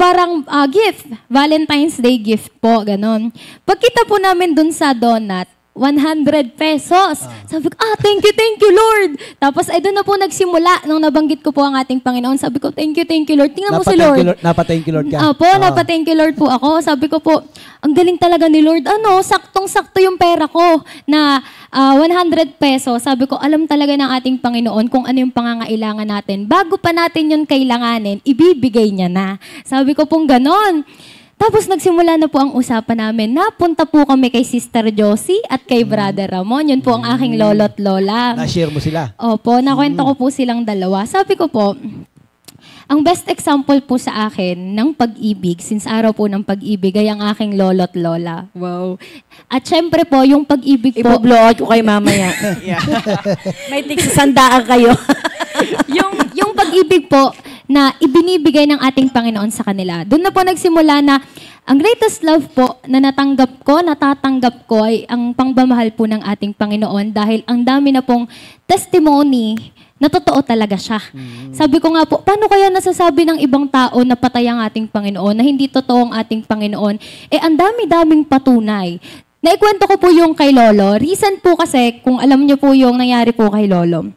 parang gift. Valentine's Day gift po, ganon. Pagkita po namin dun sa donut, 100 pesos. Sabi ko, thank you, Lord. Tapos, doon na po nagsimula nung nabanggit ko po ang ating Panginoon. Sabi ko, thank you, Lord. Tingnan mo si Lord. Napa-thank you, Lord ka? Napa-thank you, Lord po ako. Sabi ko po, ang galing talaga ni Lord. Saktong-sakto yung pera ko na 100 pesos. Sabi ko, alam talaga ng ating Panginoon kung ano yung pangangailangan natin. Bago pa natin yun kailanganin, ibibigay niya na. Sabi ko pong ganon. Tapos nagsimula na po ang usapan namin. Napunta po kami kay Sister Josie at kay Brother Ramon. Yun po ang aking lolo't lola. Na-share mo sila? Opo, nakwento ko po silang dalawa. Sabi ko po, Ang best example po sa akin ng pag-ibig, since araw po ng pag-ibig, ay ang aking lolo't lola. Wow. At syempre po, yung pag-ibig po... Ipo-blow out ko kay mamaya. May tigsasandaan kayo. yung pag-ibig po na ibinibigay ng ating Panginoon sa kanila. Doon na po nagsimula na ang greatest love po na natatanggap ko ay ang pangmamahal po ng ating Panginoon dahil ang dami na pong testimony na totoo talaga siya. Sabi ko nga po, paano kaya nasasabi ng ibang tao na patay ang ating Panginoon, na hindi totoo ang ating Panginoon? Eh, ang dami-daming patunay. Naikwento ko po yung kay Lolo. Recent po kasi, kung alam niyo po yung nangyari po kay Lolo,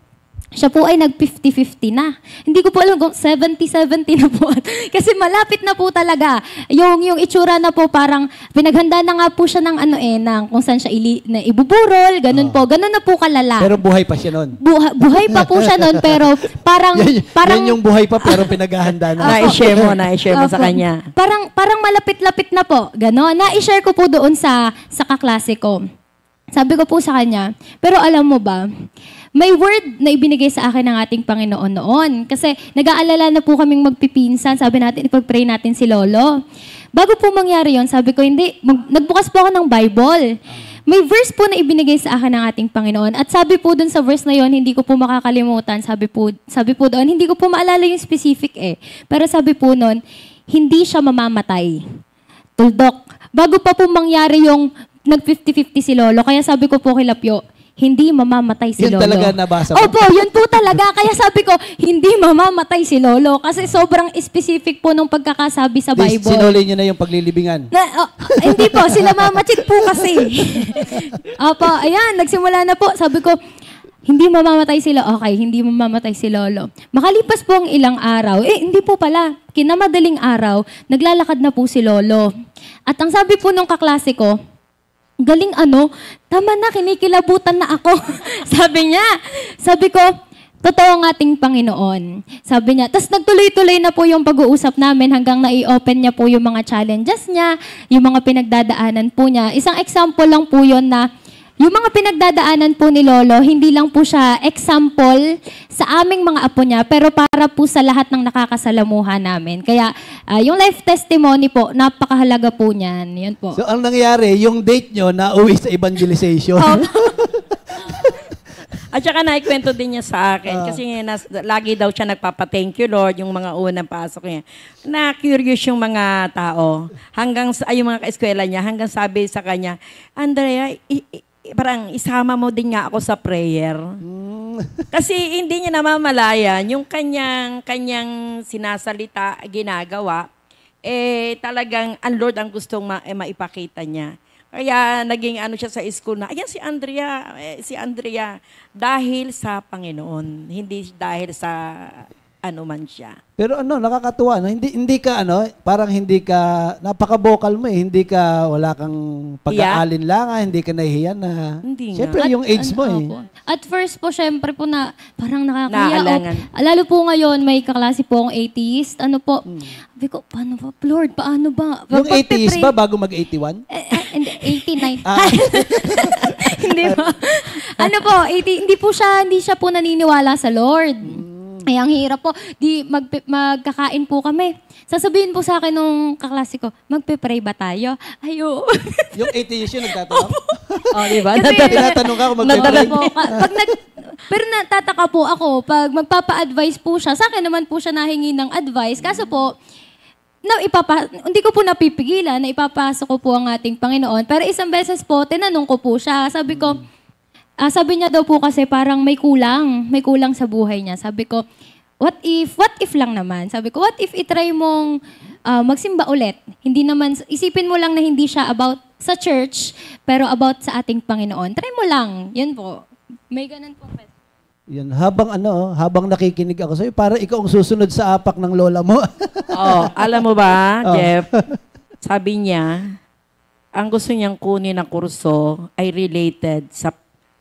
siya po ay nag-50-50 na. Hindi ko po alam kung 70-70 na po. Kasi malapit na po talaga. Yung itsura na po parang pinaghanda na nga po siya ng ng kung saan siya na ibuburol, ganun po. Ganun na po kalala. Pero buhay pa siya nun. Buhay pa po siya nun, pero parang... Yan yung buhay pa pero pinaghahanda na. Na-share mo sa kanya. Parang malapit-lapit na po. Ganon. Na-share ko po doon sa kaklase ko. Sabi ko po sa kanya, pero alam mo ba, may word na ibinigay sa akin ng ating Panginoon noon. Kasi nag-aalala na po kaming magpipinsan. Sabi natin, ipag-pray natin si Lolo. Bago po mangyari yon, sabi ko, hindi. Nagbukas po ako ng Bible. May verse po na ibinigay sa akin ng ating Panginoon. At sabi po dun sa verse na yon, hindi ko po makakalimutan. Sabi po doon, hindi ko po maalala yung specific Pero sabi po noon, hindi siya mamamatay. Tuldok. Bago pa po mangyari yung nag-50-50 si Lolo. Kaya sabi ko po kay Lapyo, hindi mamamatay si Yun Lolo. talaga nabasa mo? Opo, yun po talaga. Kaya sabi ko, hindi mamamatay si Lolo. Kasi sobrang specific po nung pagkakasabi sa Bible. Sinuli niyo na yung paglilibingan. Hindi po, sila mamachit po kasi. Opo, ayan, nagsimula na po. Sabi ko, hindi mamamatay sila. Okay, hindi mamamatay si Lolo. Makalipas po ang ilang araw. Hindi po pala. Kinamadaling araw, naglalakad na po si Lolo. At ang sabi po nung kaklase ko, galing tama na, kinikilabutan na ako. Sabi ko, totoo ang ating Panginoon. Sabi niya, tas nagtuloy-tuloy na po yung pag-uusap namin hanggang na-i-open niya po yung mga challenges niya, yung mga pinagdadaanan po niya. Isang example lang po yun na yung mga pinagdadaanan po ni Lolo, hindi lang po siya example sa aming mga apo niya, pero para po sa lahat ng nakakasalamuhan namin. Kaya yung life testimony po, napakahalaga po niyan. Yun po. So, ang nangyari, yung date nyo na uwi sa evangelization. At saka naikwento din niya sa akin. Kasi lagi daw siya nagpapa-thank you, Lord, yung mga unang pasok niya. Na-curious yung mga tao. Yung mga kaeskwela niya, hanggang sabi sa kanya, Andrea, parang isama mo din nga ako sa prayer. Kasi hindi niya namamalayan yung kanyang sinasalita, ginagawa, talagang ang Lord ang gustong maipakita niya. Kaya naging siya sa school na, ayan si Andrea, dahil sa Panginoon, hindi dahil sa man siya. Pero nakakatuwa, hindi ka parang hindi ka napaka-vocal mo hindi ka wala kang pag-aalinlangan, hindi ka nahihiya na. Hindi nga. Siyempre yung age mo At first po, syempre po na parang nakakahiya. Naalangan. Lalo po ngayon, may kaklase po akong atheist. Sabi ko, paano ba? Lord, paano ba? Yung atheist ba bago mag-81? Hindi, 89. Hindi po. Hindi siya po naniniwala sa Lord. Ay, ang hirap po. Magkakain po kami. Sasabihin po sa akin nung kaklase ko, magpe-pray ba tayo? Ayo. Yung atheist yun, nagtatanong? Diba? Tinatanong ka kung magpe-pray. Pero natataka po ako, pag magpapa-advise po siya, sa akin naman po siya nahingi ng advice. Kaso po, hindi ko po napipigilan na ipapasok ko po ang ating Panginoon. Pero isang beses po, tinanong ko po siya. Sabi ko, sabi niya daw po kasi parang may kulang sa buhay niya. Sabi ko, what if lang naman? Sabi ko, what if itry mong magsimba ulit? Hindi naman, isipin mo lang na hindi siya about sa church, pero about sa ating Panginoon. Try mo lang. Yun po. May ganun po. Yan, habang nakikinig ako sa'yo, para ikaw ang susunod sa apak ng lola mo. Alam mo ba, Jeff, sabi niya, ang gusto niyang kunin na kurso ay related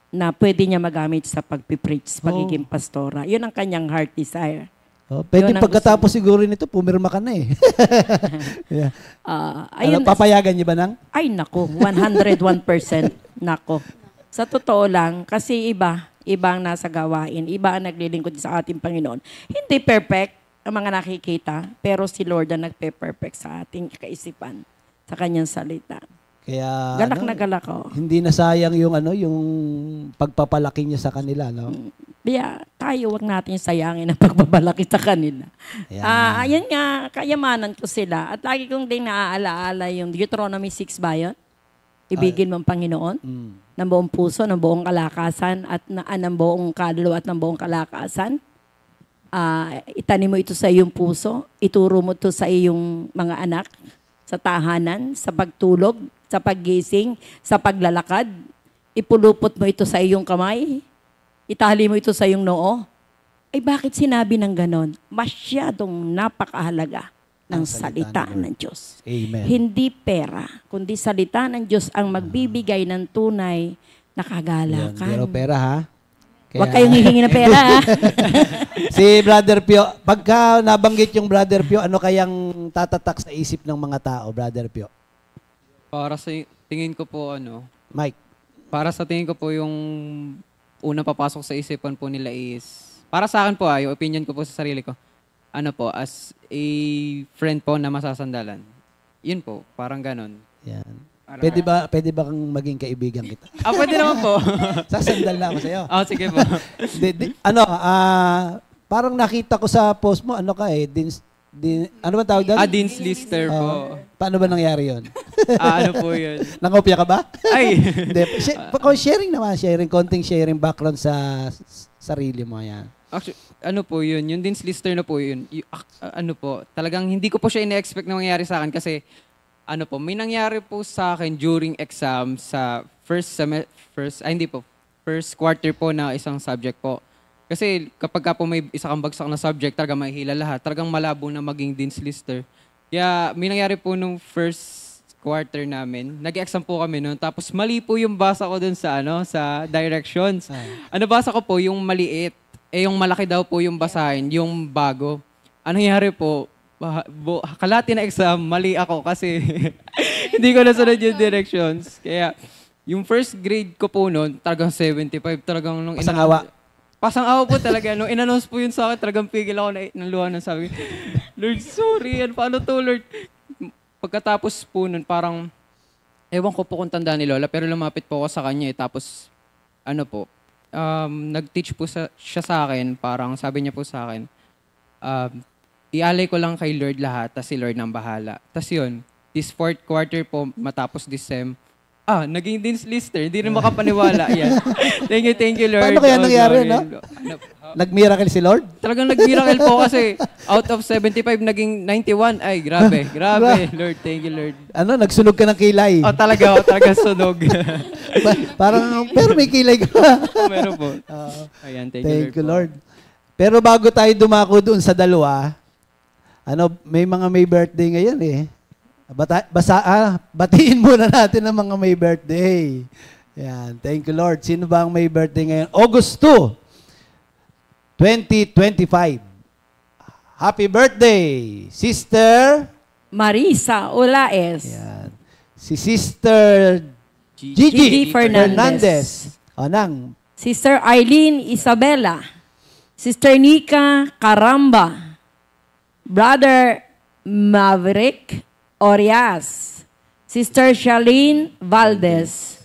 na pwede niya magamit sa pagpipreach, pagiging pastora. Yun ang kanyang heart desire. Pwede pagkatapos siguro nito, pumirma ka na Yeah. Papayagan niya ba nang? Ay, nako, 101%. Nako. Sa totoo lang, kasi iba ang nasa gawain, iba ang naglilingkod sa ating Panginoon. Hindi perfect. ang mga nakikita, pero si Lord ang nagpe-perfect sa ating kaisipan, sa kanyang salita. Kaya Galak na galak ako. hindi nasayang yung yung pagpapalaki niya sa kanila, no? Kaya tayo, wag natin sayangin ang pagbabalaki sa kanila. Ayan. Ayan nga, kayamanan ko sila. At lagi kong din naaalaala yung Deuteronomy 6 ba yun? Ibigin mo ang Panginoon ng buong puso, ng buong kalakasan, at ng buong kaluluwa at ng buong kalakasan. Itanim mo ito sa iyong puso, ituro mo ito sa iyong mga anak, sa tahanan, sa pagtulog, sa paggising, sa paglalakad. Ipulupot mo ito sa iyong kamay, itali mo ito sa iyong noo. Ay bakit sinabi ng ganon? Masyadong napakahalaga ng salita ng Diyos. Amen. Hindi pera, kundi salita ng Diyos ang magbibigay ng tunay na kagalakan. Pero pera, ha? Huwag kayong hihingi ng pera, ha? Si Brother Pio, pagka nabanggit yung Brother Pio, ano kayang tatatak sa isip ng mga tao, Brother Pio? Para sa tingin ko po, Mike. para sa tingin ko po yung unang papasok sa isipan po nila is, para sa akin po, yung opinion ko po sa sarili ko, as a friend po na masasandalan. Yun po, parang ganon. Yan. Parang- Pwede ba kang maging kaibigan kita? Pwede naman po. Sasandal na ako sa'yo. Sige po. Parang nakita ko sa post mo, ano ba tawag doon? Dean's Lister po. Paano ba nangyari yun? Ano po yun? Nangopya ka ba? Ay! Hindi. Sharing, konting sharing background sa sarili mo, yan. Actually, ano po yun? Yung Dean's Lister na po yun. Talagang hindi ko po siya ina-expect na mangyari sa akin kasi may nangyari po sa akin during exam sa first quarter po na isang subject po. Kasi kapag po may isa kang bagsak na subject, talagang mahihila lahat. Talagang malabo na maging Dean's Lister. Kaya may nangyari po nung first quarter namin. Nag-exam po kami noon. Tapos mali po yung basa ko dun sa sa directions. Basa ko po yung maliit. Yung malaki daw po yung basahin, yung bago. Ano nangyari po? Kalati na exam, mali ako kasi hindi ko nasunod yung directions. Kaya yung first grade ko po noon, talagang 75. Talagang nung Pasang-awa po talaga. Nung in-announce po yun sa akin, talagang pigil ako ng luha ng sabi, Lord, sorry, paano to, Lord? Pagkatapos po nun, parang, ewan ko po kung tanda ni Lola, pero lumapit po ako sa kanya. Tapos, nag-teach po siya sa akin, parang sabi niya po sa akin, ialay ko lang kay Lord lahat, tas si Lord nang bahala. Tas yun, this fourth quarter po, matapos this sem, naging Dean's Lister. Hindi rin makapaniwala. Yan. Thank you, Lord. Paano kaya nangyari, no? Nag-miracle si Lord? Talagang nag-miracle po kasi out of 75, naging 91. Ay, grabe. Lord, thank you, Lord. Nagsunog ka ng kilay? Talaga sunog. Pero may kilay ka. Meron po. Ayan, thank you, Lord. Pero bago tayo dumako doon sa dalawa, may mga may birthday ngayon eh. Batiin muna natin ang mga may birthday. Yan. Thank you, Lord. Sino ba ang may birthday ngayon? August 2, 2025. Happy birthday, Sister Marisa Olaes. Yan. Si Sister Gigi Fernandez. Sister Eileen Isabela. Sister Nika Caramba. Brother Maverick Orias, Sister Charlene Valdez,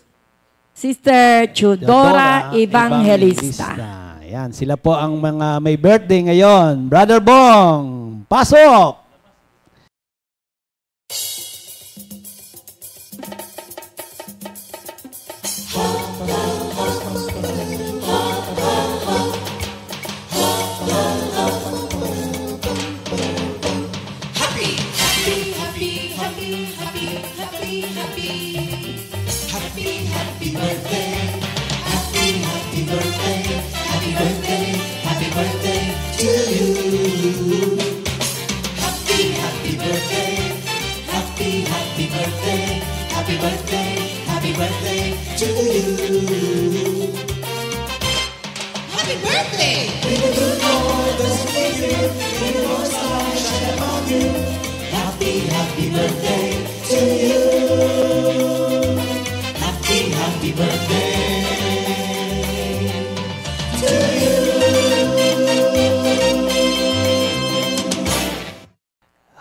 Sister Chudora Evangelista. Yan, sila po ang mga may birthday ngayon. Brother Bong, pasok!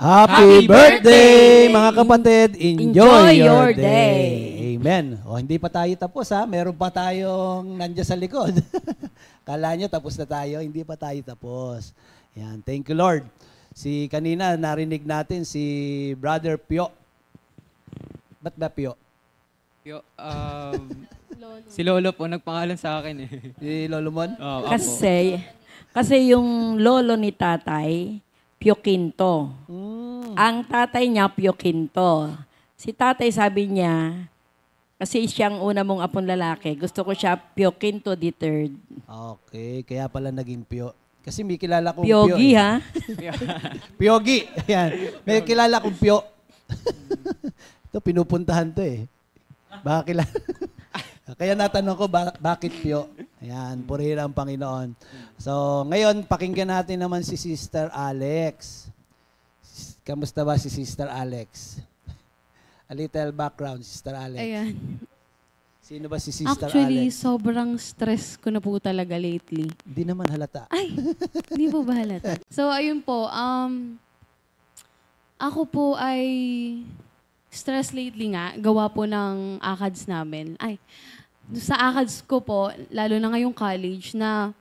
Happy birthday, mga kapatid. Enjoy your your day. Amen. O, hindi pa tayo tapos ha. Meron pa tayong nandiyan sa likod. Kala nyo tapos na tayo. Hindi pa tayo tapos. Yan. Thank you, Lord. Kanina narinig natin si Brother Pio. Ba't ba Pio? Yo, si Lolo po nagpangalan sa akin eh. Si Lolo Mon? Oh, Kasi yung lolo ni tatay, Pio Quinto. Ang tatay niya, Pio Quinto. Si tatay sabi niya, kasi siyang una mong apong lalaki, gusto ko siya Pio Quinto the third. Okay, kaya pala naging Pio. Kasi may kilala kong Pio. Piogi, ha? Piogi. Ayan. May kilala kong Pio. Ito, pinupuntahan to eh. Baka kilala. Kaya natanong ko, bakit Pio? Ayan, purihin ang Panginoon. So, ngayon, pakinggan natin naman si Sister Alex. Kamusta ba si Sister Alex? A little background, Sister Alex. Ayan. Sino ba si Sister Actually, Alex? sobrang stress ko na po talaga lately. Hindi naman halata. Ay, hindi po ba halata? So, ayun po. Ako po ay stress lately nga. Gawa po ng ACADS namin. Sa ACADS ko po, lalo na ngayong college, na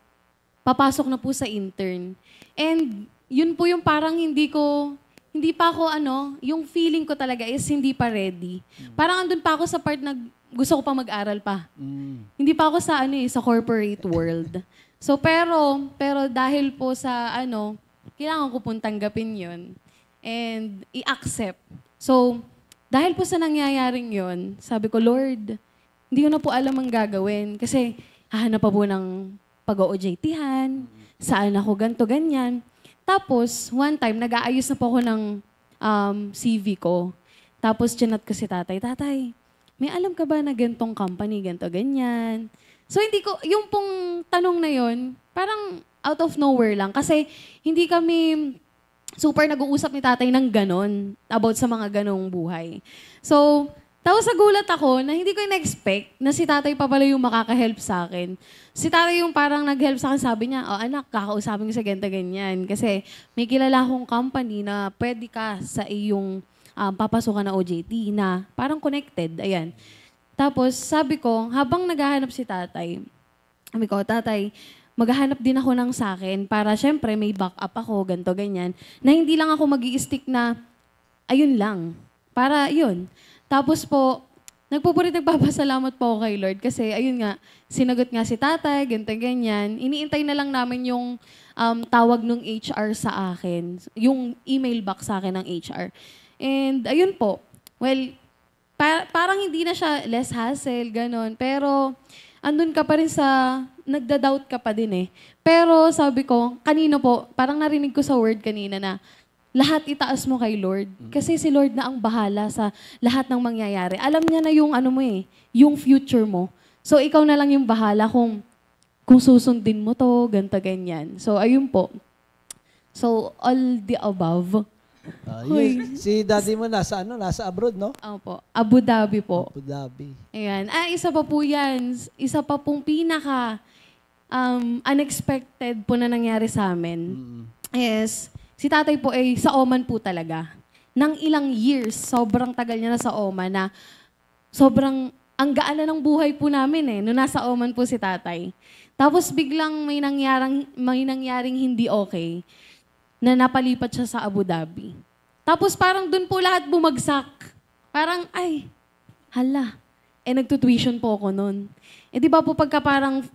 papasok na po sa intern. And yun po yung parang hindi pa ako yung feeling ko talaga is hindi pa ready. Parang andun pa ako sa part na gusto ko pa mag-aral pa. Hindi pa ako sa corporate world. So pero dahil po sa kailangan ko pong tanggapin yun and i-accept. So dahil po sa nangyayaring yun, sabi ko, Lord, hindi ko na po alam ang gagawin. Kasi hahanap pa po ng pag-OJT-han, saan ako ganto ganyan. Tapos, one time, nag-aayos na po ako ng CV ko. Tapos, chinat ko si tatay, may alam ka ba na gantong company, ganto ganyan? So, hindi ko, yung pong tanong na yun, parang out of nowhere lang. Kasi, hindi kami super nag-uusap ni tatay ng ganon about sa mga ganong buhay. So, tapos nagulat ako na hindi ko in-expect na si tatay pa pala yung makaka-help sa akin. Si tatay yung parang nag-help sa akin, sabi niya, anak, kakausapin ko sa ganyan. Kasi may kilala akong company na pwede ka sa iyong papasukan na OJT na parang connected. Ayan. Tapos sabi ko, habang naghahanap si tatay, sabi ko, tatay, maghahanap din ako ng sa akin para syempre may backup ako, ganto ganyan. Na hindi lang ako mag-i-stick na, ayun lang. Para yun. Tapos po, nagpapasalamat po ako kay Lord kasi ayun nga, sinagot nga si tatay, ganto ganyan. Iniintay na lang namin yung tawag ng HR sa akin. Yung email back sa akin ng HR. And ayun po, well, parang hindi na siya less hassle, ganon. Pero andun ka pa rin sa, nagda-doubt ka pa din eh. Pero sabi ko, kanino po, parang narinig ko sa word kanina na, lahat itaas mo kay Lord. Kasi si Lord na ang bahala sa lahat ng mangyayari. Alam niya na yung yung future mo. So ikaw na lang yung bahala kung susundin mo to, ganto ganyan. So ayun po. So all the above. Si daddy mo nasa abroad, no? Opo. Abu Dhabi po. Abu Dhabi. Ayan. Isa pa po yan. Isa pa pong pinaka unexpected po na nangyari sa amin. Is, si tatay po ay sa Oman po talaga. Nang ilang years, sobrang tagal niya na sa Oman na sobrang ang gaan na ng buhay po namin eh, nung nasa Oman po si tatay. Tapos biglang may nangyaring hindi okay na napalipat siya sa Abu Dhabi. Tapos parang dun po lahat bumagsak. Parang, hala. Nagtutuition po ako nun. Di ba po pagka parang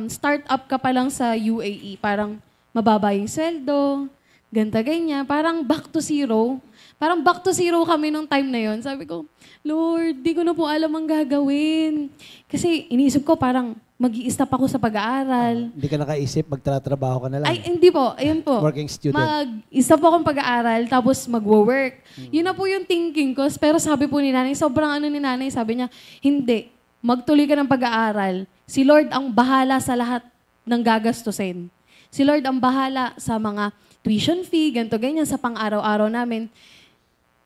start-up ka pa lang sa UAE, parang mababa yung sweldo, ganyan. Parang back to zero. Parang back to zero kami nung time na yon. Sabi ko, Lord, di ko na po alam ang gagawin. Kasi iniisip ko parang mag-i-stop ako sa pag-aaral. Hindi ka nakaisip, magtratrabaho ka na lang. Ay, hindi po. Ayun po. Working student. Mag-stop akong pag-aaral, tapos mag-work. Yun na po yung thinking ko. Pero sabi po ni nanay, sobrang ni nanay, sabi niya, hindi. Magtuloy ka ng pag-aaral. Si Lord ang bahala sa lahat ng gagastusin. Si Lord ang bahala sa mga tuition fee, ganito, ganyan, sa pang-araw-araw namin.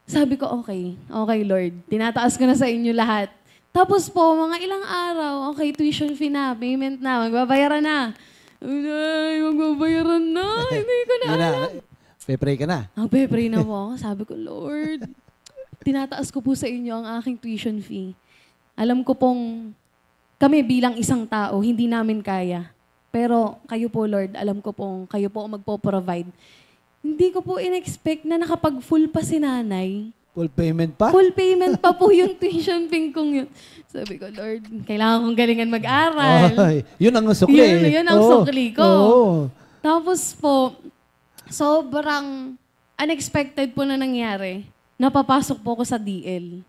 Sabi ko, okay, Lord. Tinataas ko na sa inyo lahat. Tapos po, mga ilang araw, okay, tuition fee na, payment na, magbabayaran na. Ay, magbabayaran na, hindi ko na alam. Pe-pray ka na. Nagpe-pray na po ako. Sabi ko, Lord, tinataas ko po sa inyo ang aking tuition fee. Alam ko pong kami bilang isang tao, hindi namin kaya. Pero kayo po, Lord, alam ko pong kayo po ang magpo-provide. Hindi ko po in-expect na nakapag-full pa si nanay. Full payment pa? Full payment pa po yung tuition fee kong yun. Sabi ko, Lord, kailangan kong galingan mag-aral. Ay, yun ang sukli. Yun ang sukli ko. Oo. Tapos po, sobrang unexpected po na nangyari. Napapasok po ako sa DL.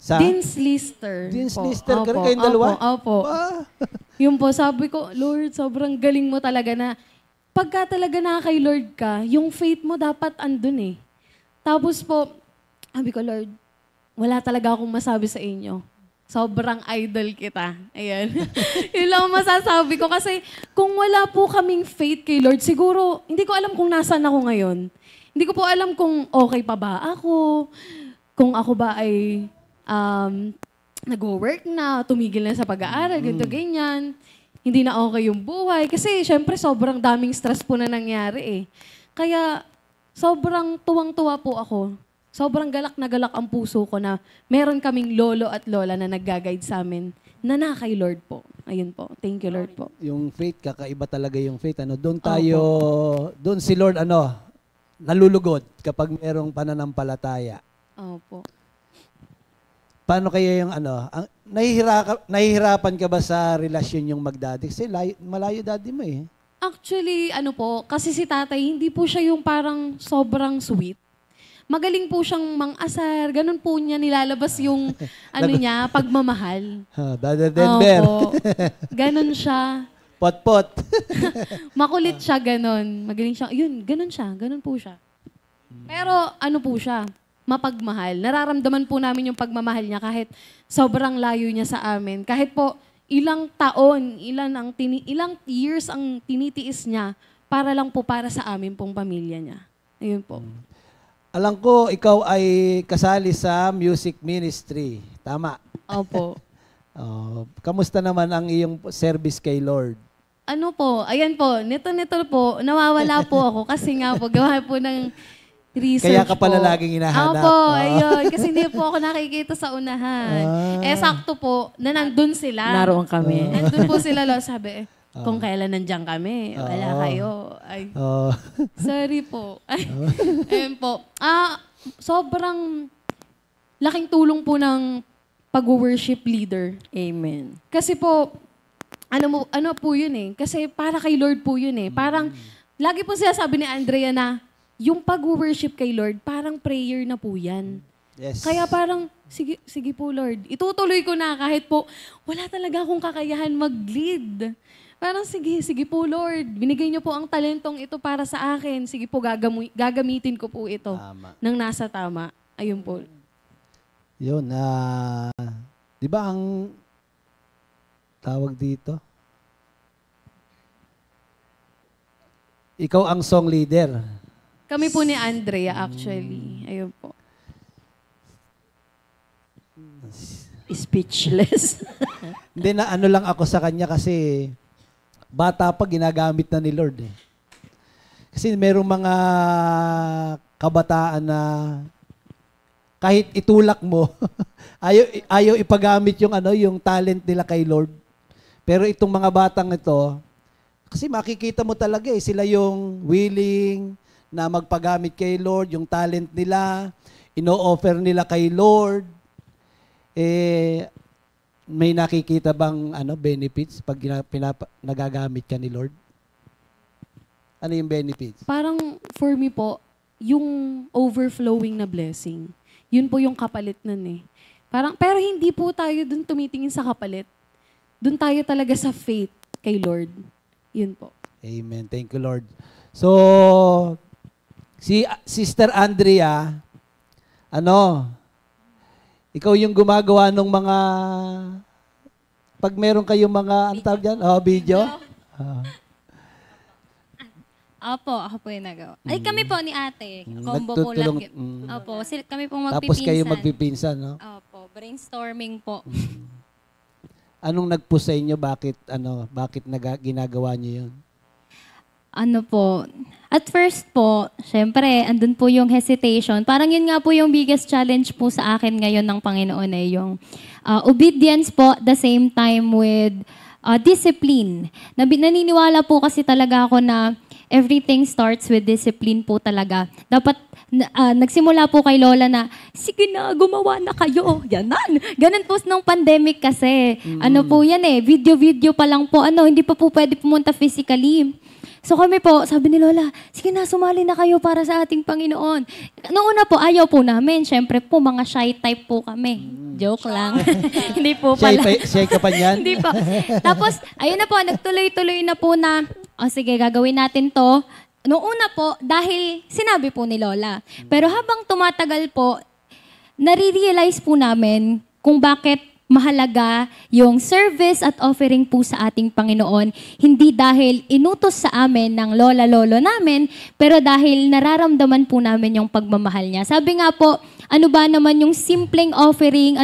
Sa? Dean's Lister. Dean's po. Lister. Opo, Kayong dalawa? Opo. Ah. Yun po, sabi ko, Lord, sobrang galing mo talaga na pagka talaga na kay Lord ka, yung faith mo dapat andun eh. Tapos po, sabi ko, Lord, wala talaga akong masabi sa inyo. Sobrang idol kita. Ayan. Yun lang ang masasabi ko. Kasi kung wala po kaming faith kay Lord, siguro, hindi ko alam kung nasaan ako ngayon. Hindi ko po alam kung okay pa ba ako, kung ako ba ay nag-work na, tumigil na sa pag-aaral, ganito, ganyan. Hindi na okay yung buhay. Kasi syempre sobrang daming stress po na nangyari eh. Kaya sobrang tuwang-tuwa po ako. Sobrang galak na galak ang puso ko na meron kaming lolo at lola na nag-guide sa amin na kay Lord po. Ayun po. Thank you, Lord po. Yung faith, kakaiba talaga yung faith. Doon tayo, doon si Lord, nalulugod kapag merong pananampalataya. Opo. Paano kaya yung nahihirapan ka ba sa relasyon yung magdaddy? Kasi malayo daddy mo eh. Actually, kasi si tatay, hindi po siya yung parang sobrang sweet. Magaling po siyang mang-asar. Ganun po niya nilalabas yung niya, pagmamahal. Dada Denver. Opo. Ganun siya. Pot-pot. Makulit siya, ganun. Magaling siya. Yun, ganun siya. Ganun po siya. Pero po siya, mapagmahal. Nararamdaman po namin yung pagmamahal niya kahit sobrang layo niya sa amin. Kahit po ilang taon, ilang years ang tinitiis niya para lang po para sa amin pong pamilya niya. Ayun po. Alam ko, ikaw ay kasali sa music ministry. Tama? Opo. Kamusta naman ang iyong service kay Lord? Ayan po, nito po, nawawala po ako kasi nga po, gawa po ng research Kaya ka pala po. laging hinahanap. Opo, ayun. Kasi hindi po ako nakikita sa unahan. Sakto po, na nandun sila. Naroon kami. Nandun po sila, sabi, kung kailan nandiyan kami, wala kayo. Ay, sorry po. Ay, ayun po. Sobrang laking tulong po ng pag-worship leader. Amen. Kasi po, ano po yun eh. Kasi para kay Lord po yun eh. Parang, lagi po sinasabi ni Andrea na, yung pag-worship kay Lord, parang prayer na po yan. Yes. Kaya parang, sige po Lord, itutuloy ko na kahit po, wala talaga akong kakayahan mag-lead. Parang sige po Lord, binigay niyo po ang talentong ito para sa akin. Sige po, gagamitin ko po ito ng nasa tama. Ayun po. Yun, di ba ang tawag dito? Ikaw ang song leader. Kami po ni Andrea actually. Ayun po. Speechless. Hindi na lang ako sa kanya kasi bata pa ginagamit na ni Lord eh. Kasi merong mga kabataan na kahit itulak mo, ayaw ipagamit yung talent nila kay Lord. Pero itong mga batang ito, kasi makikita mo talaga sila yung willing na magpagamit kay Lord, yung talent nila, ino-offer nila kay Lord. May nakikita bang benefits pag nagagamit ka ni Lord? Ano yung benefits? Parang for me po, yung overflowing na blessing. Yun po yung kapalit nun eh. Pero hindi po tayo dun tumitingin sa kapalit. Dun tayo talaga sa faith kay Lord. Yun po. Amen. Thank you, Lord. So, si Sister Andrea, ikaw yung gumagawa ng mga, pag meron kayong mga, video? Opo, ako po yung nagawa. Ay, kami po ni ate. Combo po lang. Opo, kami po magpipinsan. Tapos kayo magpipinsan, no? Opo, brainstorming po. Anong nag-push sa inyo? Bakit ginagawa niyo yun? Ano po, at first po, syempre, andun po yung hesitation. Parang yun nga po yung biggest challenge po sa akin ngayon ng Panginoon ay yung obedience po, the same time with discipline. Naniniwala po kasi talaga ako na everything starts with discipline po talaga. Dapat, nagsimula po kay Lola na, sige na, gumawa na kayo. Yanan. Ganun po nung pandemic kasi. Ano po yan video-video pa lang po. Hindi pa po pwede pumunta physically. So kami po, sabi ni Lola, sige na, sumali na kayo para sa ating Panginoon. Noong una po, ayaw po namin. Siyempre po, mga shy type po kami. Joke lang. Hindi po pala. Shy ka pa niyan? Hindi po. Tapos, ayun na po, nagtuloy-tuloy na po na, sige, gagawin natin to. Noong una po, dahil sinabi po ni Lola. Pero habang tumatagal po, nare-realize po namin kung bakit mahalaga yung service at offering po sa ating Panginoon. Hindi dahil inutos sa amin ng lola-lolo namin, pero dahil nararamdaman po namin yung pagmamahal niya. Sabi nga po, ano ba naman yung simpleng offering,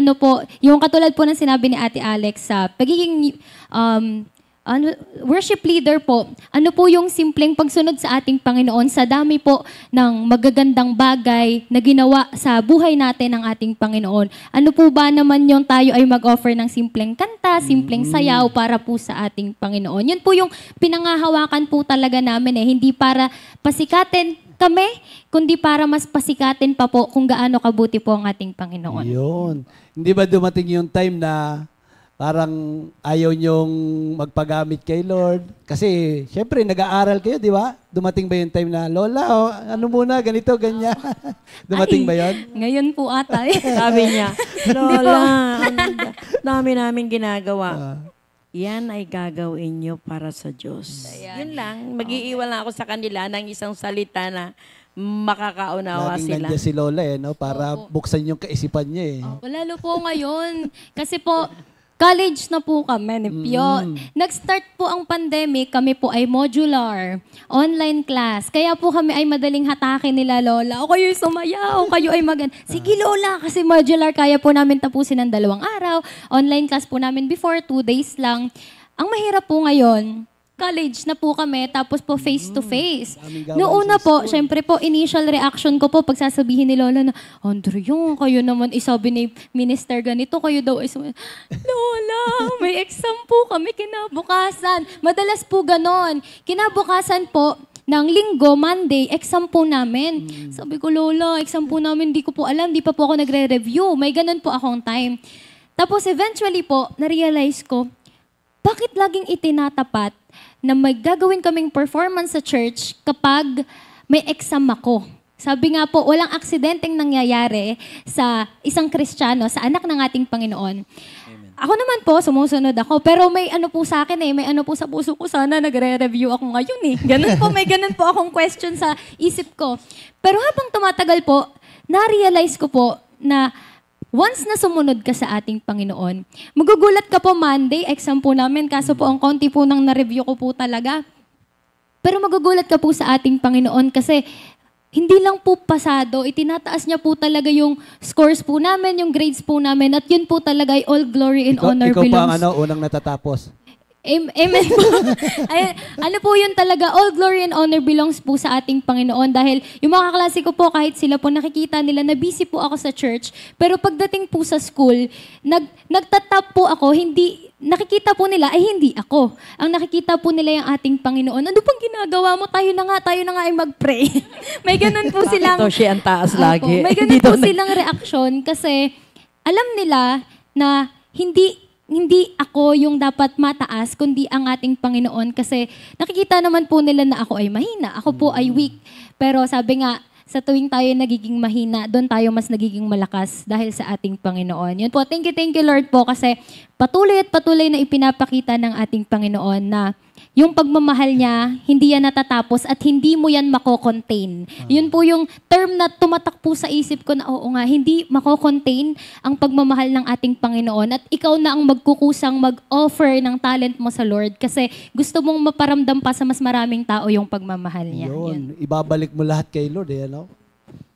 yung katulad po ng sinabi ni Ate Alex sa pagiging worship leader po, ano po yung simpleng pagsunod sa ating Panginoon sa dami po ng magagandang bagay na ginawa sa buhay natin ng ating Panginoon. Ano po ba naman yung tayo ay mag-offer ng simpleng kanta, simpleng sayaw para po sa ating Panginoon. Yun po yung pinangahawakan po talaga namin hindi para pasikatin kami, kundi para mas pasikatin pa po kung gaano kabuti po ang ating Panginoon. Yun. Hindi ba dumating yung time na parang ayaw niyong magpagamit kay Lord? Kasi, syempre, nag-aaral kayo, di ba? Dumating ba yung time na, Lola, ano muna, ganito, ganyan? Dumating ba yun? Ngayon po ata. Sabi niya, Lola, dami namin ginagawa. Yan ay gagawin niyo para sa Diyos. Yun lang. Mag-iiwan lang ako sa kanila ng isang salita na makakaunawa Laging sila. nandiyan si Lola para buksan yung kaisipan niya Lalo po ngayon. Kasi po, college na po kami ni Pio. Nag-start po ang pandemic, kami po ay modular, online class. Kaya po kami ay madaling hatakin nila Lola. O kayo'y sumayaw, o kayo ay sige Lola, kasi modular, kaya po namin tapusin ng 2 araw. Online class po namin before, 2 days lang. Ang mahirap po ngayon, college na po kami, tapos po face-to-face. Noong una po, syempre po, initial reaction ko po, pagsasabihin ni Lola na, Andre, kayo naman, isabi ni minister ganito, kayo daw, Lola, may exam po kami kinabukasan. Madalas po ganon. Kinabukasan po, ng linggo, Monday, exam po namin. Sabi ko, Lola, exam po namin, di ko po alam, di pa po ako nagre-review. May ganon po akong time. Tapos eventually po, na-realize ko, bakit laging itinatapat na may gagawin kaming performance sa church kapag may exam ako? Sabi nga po, walang aksidenteng nangyayari sa isang Kristiyano, sa anak ng ating Panginoon. Amen. Ako naman po, sumusunod ako. Pero may ano po sa akin may ano po sa puso ko, sana nagre-review ako ngayon Ganun po, may ganun po akong question sa isip ko. Pero habang tumatagal po, na-realize ko po na once na sumunod ka sa ating Panginoon, magugulat ka po Monday, exam po namin, kaso po ang konti po nang na-review ko po talaga. Pero magugulat ka po sa ating Panginoon kasi hindi lang po pasado, itinataas niya po talaga yung scores po namin, yung grades po namin, at yun po talaga ay all glory and honor belongs. Ikaw pa ang unang natatapos. Amen po. Ay, ano po yun talaga, all glory and honor belongs po sa ating Panginoon dahil yung mga kaklase ko po, kahit sila po nakikita nila na busy po ako sa church, pero pagdating po sa school, nagtatap po ako, nakikita po nila ay hindi ako. Ang nakikita po nila yung ating Panginoon. Ano bang ginagawa mo? Tayo na nga ay mag-pray. May ganun po silang... Ito siya ang taas lagi. May ganun po silang reaksyon kasi alam nila na hindi ako yung dapat mataas, kundi ang ating Panginoon. Kasi nakikita naman po nila na ako ay mahina. Ako po ay weak. Pero sabi nga, sa tuwing tayo nagiging mahina, doon tayo mas nagiging malakas dahil sa ating Panginoon. Yun po, thank you Lord po kasi patuloy at patuloy na ipinapakita ng ating Panginoon na yung pagmamahal niya, hindi yan natatapos at hindi mo yan mako-contain. Yun po yung term na tumatak po sa isip ko na oo nga, hindi mako-contain ang pagmamahal ng ating Panginoon at ikaw na ang magkukusang mag-offer ng talent mo sa Lord kasi gusto mong maparamdam pa sa mas maraming tao yung pagmamahal niya. Yun. Ibabalik mo lahat kay Lord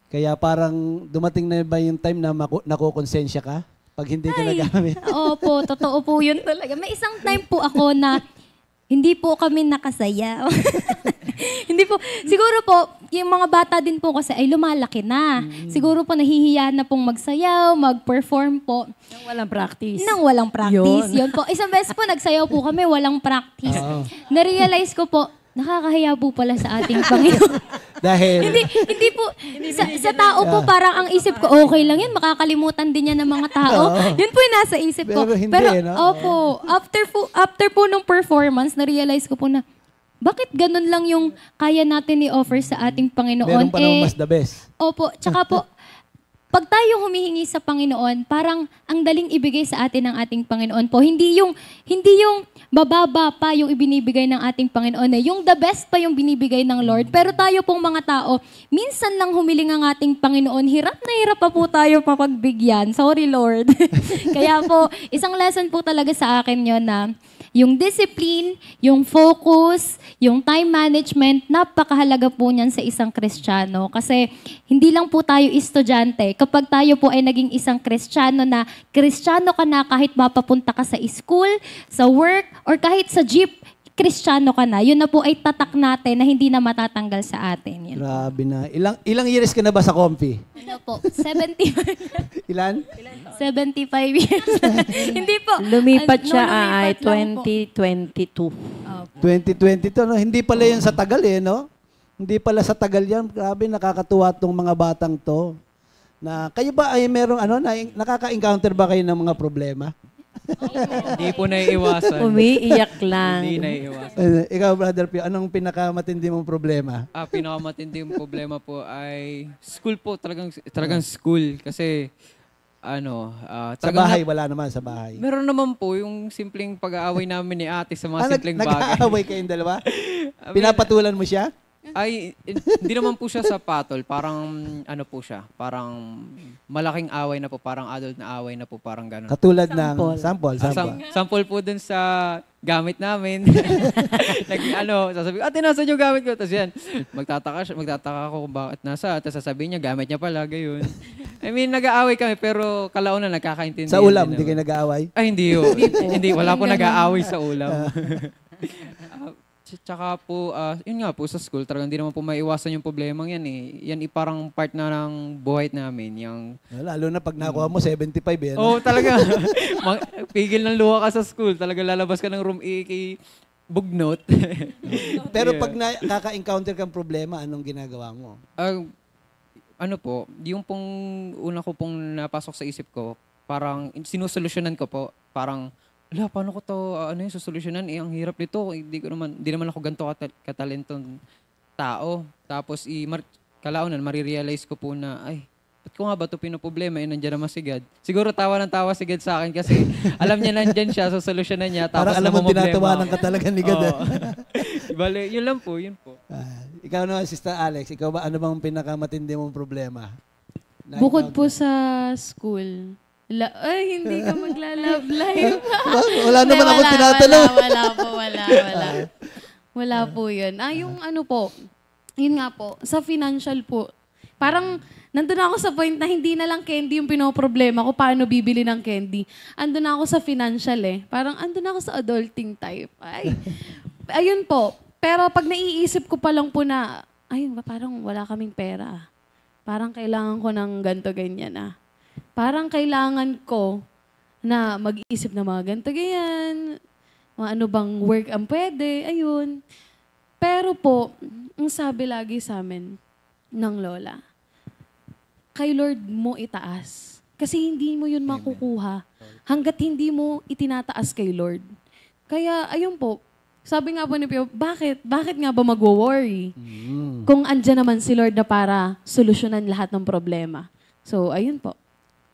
Kaya parang dumating na ba yung time na nakukonsensya ka pag hindi ka nagamit? Opo, totoo po yun talaga. May isang time po ako na Hindi po kami nakasayaw. Hindi po. Siguro po, yung mga bata din po kasi ay lumalaki na. Siguro po nahihiya na pong magsayaw, mag-perform po. Nang walang practice. Nang walang practice. Yun po. Isang beses po nagsayaw po kami, walang practice. Na-realize ko po, nakakahiya po pala sa ating Panginoon. Dahil, hindi po, sa tao po parang ang isip ko, okay lang yan, makakalimutan din yan ng mga tao. Yun po yung nasa isip ko. Pero hindi, no? Opo, after po nung performance, na-realize ko po na, bakit ganun lang yung kaya natin i-offer sa ating Panginoon? meron pa namang mas the best. Opo, tsaka po, pag tayo humihingi sa Panginoon, parang ang daling ibigay sa atin ng ating Panginoon po. Hindi yung bababa pa yung ibinibigay ng ating Panginoon. Yung the best pa yung binibigay ng Lord. Pero tayo pong mga tao, minsan lang humiling ang ating Panginoon. Hirap na hirap pa po tayo papagbigyan. Sorry, Lord. Kaya po, isang lesson po talaga sa akin yon na yung discipline, yung focus, yung time management, napakahalaga po niyan sa isang Kristiyano. Kasi hindi lang po tayo estudyante. Kapag tayo po ay naging isang Kristiyano na Kristiyano ka na kahit mapapunta ka sa school, sa work, or kahit sa jeep, Kristiyano ka na. Yun na po ay tatak natin na hindi na matatanggal sa atin. Yun. Grabe na. Ilang years ka na ba sa Comfy? Ano po? 75. Ilan? 75 years. Hindi po. Lumipat siya ay lumipat lang po. 2022. 2022, no? Hindi pala yan sa tagal no? Hindi pala sa tagal yan. Grabe, nakakatuwa tong mga batang to. Na, kayo ba ay merong nakaka-encounter ba kayo ng mga problema? Hindi po naiiwasan. Umiiyak lang. Hindi naiiwasan. Ikaw, Brother Pio, anong pinakamatindi mong problema? Pinakamatindi yung problema po ay school po. Talagang school. Kasi, Sa bahay, wala naman sa bahay. meron naman po yung simpleng pag-aaway namin ni ate sa mga simpleng bagay. Nag-aaway kayong dalawa? Pinapatulan mo siya? Ay, hindi naman po siya sa patol. Parang, po siya. Parang malaking away na po. Parang adult na away na po. Parang gano'n. Katulad ng sample. Sample po dun sa gamit namin. Sasabihin, ate, nasa yung gamit ko? Tapos yan, magtataka ako kung bakit nasa. Tapos sasabihin niya, gamit niya pala, gayon. I mean, nag-aaway kami, pero kalaunan nagkakaintindihan. Sa ulam, din hindi kayo naman. nag-aaway? Ay, hindi yun. Hindi, wala po nag-aaway sa ulam. Tsaka po, yun nga po, sa school, talagang hindi naman po maiwasan yung problemang yan eh. Yan parang part na ng buhay namin. Lalo na pag nakuha mo, 75 eh. Oo, talaga. Pigil ng luha ka sa school. Talaga lalabas ka ng room bugnot. Pero pag nakaka-encounter kang problema, anong ginagawa mo? Yung pong una ko pong napasok sa isip ko, parang sinusolusyonan ko po, parang, paano ko to, susolusyonan? Ang hirap nito. Hindi naman ako ganito katalentong tao. Tapos, kalaunan, marirealize ko po na, ba't ko nga ba ito pinoproblema? Nandiyan naman si God. Siguro tawa ng tawa si God sa akin kasi alam niya nandyan siya, sosolusyonan niya. Tapos parang alam mo, tinatawanan ka talaga ni God. Bale, yun po. Ikaw naman, Sister Alex, ikaw ba, ano bang pinakamatindi mong problema? Bukod po sa school, hindi ka magla-love life. Wala naman akong tinatanong. Wala. Wala po yun. Yung yun nga po, sa financial po, parang nandun ako sa point na hindi na lang candy yung pinoproblema ko, paano bibili ng candy. Andun ako sa financial Parang andun ako sa adulting type. Ayun po. Pero pag naiisip ko pa lang po na, parang wala kaming pera. Parang kailangan ko ng ganto ganyan Parang kailangan ko na mag-iisip na mga ganito, ganyan. Mga ano bang work ang pwede, ayun. Pero po, ang sabi lagi sa amin ng lola, kay Lord mo itaas. Kasi hindi mo yun makukuha hanggat hindi mo itinataas kay Lord. Kaya, ayun po, sabi nga po ni Pio, bakit nga ba mag-worry? Kung andyan naman si Lord na para solusyonan lahat ng problema. So, ayun po.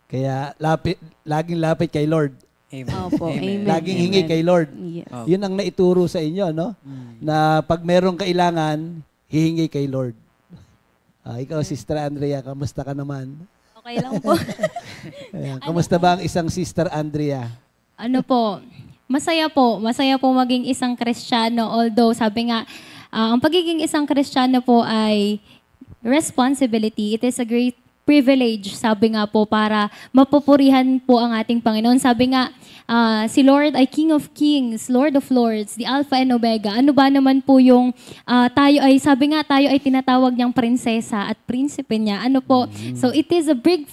Kaya laging lapit kay Lord. Amen. Opo, amen. Laging hingi kay Lord. Yes. Yun ang naituro sa inyo, no? Na pag merong kailangan, hihingi kay Lord. Ikaw, Sister Andrea, kamusta ka naman? Okay lang po. Ayan, kamusta ba ang isang Sister Andrea? Masaya po maging isang Kristiyano. Although, sabi nga, ang pagiging isang Kristiyano po ay responsibility. It is a great privilege, sabi nga po, para mapupurihan po ang ating Panginoon. Sabi nga, si Lord ay King of Kings, Lord of Lords, the Alpha and Omega. Ano ba naman po yung tayo ay, sabi nga tayo ay tinatawag niyang prinsesa at prinsipe niya. Ano po? So it is a big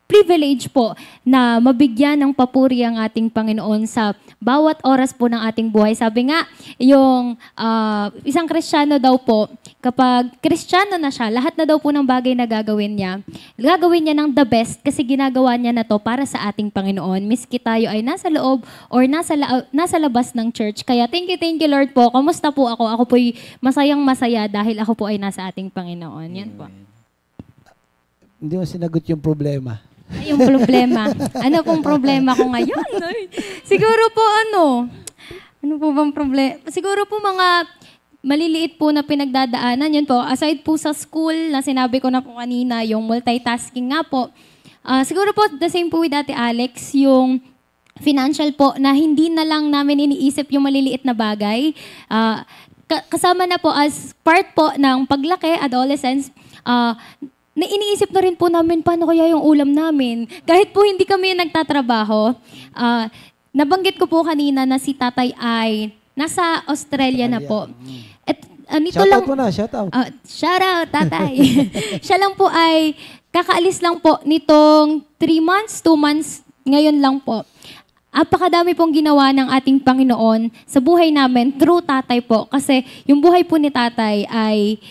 privilege po na mabigyan ng papuri ang ating Panginoon sa bawat oras po ng ating buhay. Sabi nga, yung isang Kristiyano daw po, kapag Kristiyano na siya, lahat na daw po ng bagay na gagawin niya ng the best kasi ginagawa niya na to para sa ating Panginoon. Miski tayo ay nasa loob or nasa labas ng church. Kaya thank you Lord po. Kamusta po ako? Ako po'y masayang-masaya dahil ako po ay nasa ating Panginoon. Yan po. Hindi mo sinagot yung problema. Ay, yung problema. Ano pong problema ko ngayon? Ay, siguro po ano po bang problema? Siguro po mga maliliit po na pinagdadaanan. Yun po, aside po sa school na sinabi ko na po kanina, yung multitasking nga po. Siguro po, the same po with Ate Alex, yung financial po na hindi na lang namin iniisip yung maliliit na bagay. Kasama na po as part po ng paglaki, adolescence, na iniisip na rin po namin paano kaya yung ulam namin. Kahit po hindi kami nagtatrabaho, nabanggit ko po kanina na si tatay ay nasa Australia na po. At nito Shoutout mo na, shoutout. Shout out, tatay. Siya lang po ay kakaalis lang po nitong 3 months, 2 months, ngayon lang po. Apakadami pong ginawa ng ating Panginoon sa buhay namin through tatay po. Kasi yung buhay po ni tatay ay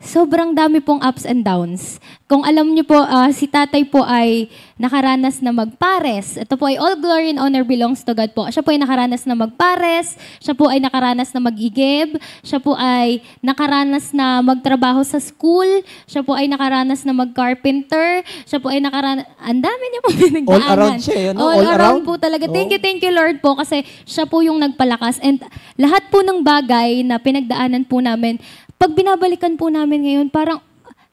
sobrang dami pong ups and downs. Kung alam niyo po, si tatay po ay nakaranas na magpares. Ito po ay all glory and honor belongs to God po. Siya po ay nakaranas na magpares. Siya po ay nakaranas na mag-igib. Siya po ay nakaranas na magtrabaho sa school. Siya po ay nakaranas na mag-carpenter. Siya po ay nakaranas... Ang dami niya po pinagdaanan. All around siya, ano? All around po talaga. Thank you Lord po kasi siya po yung nagpalakas. And lahat po ng bagay na pinagdaanan po namin, pag binabalikan po namin ngayon, parang,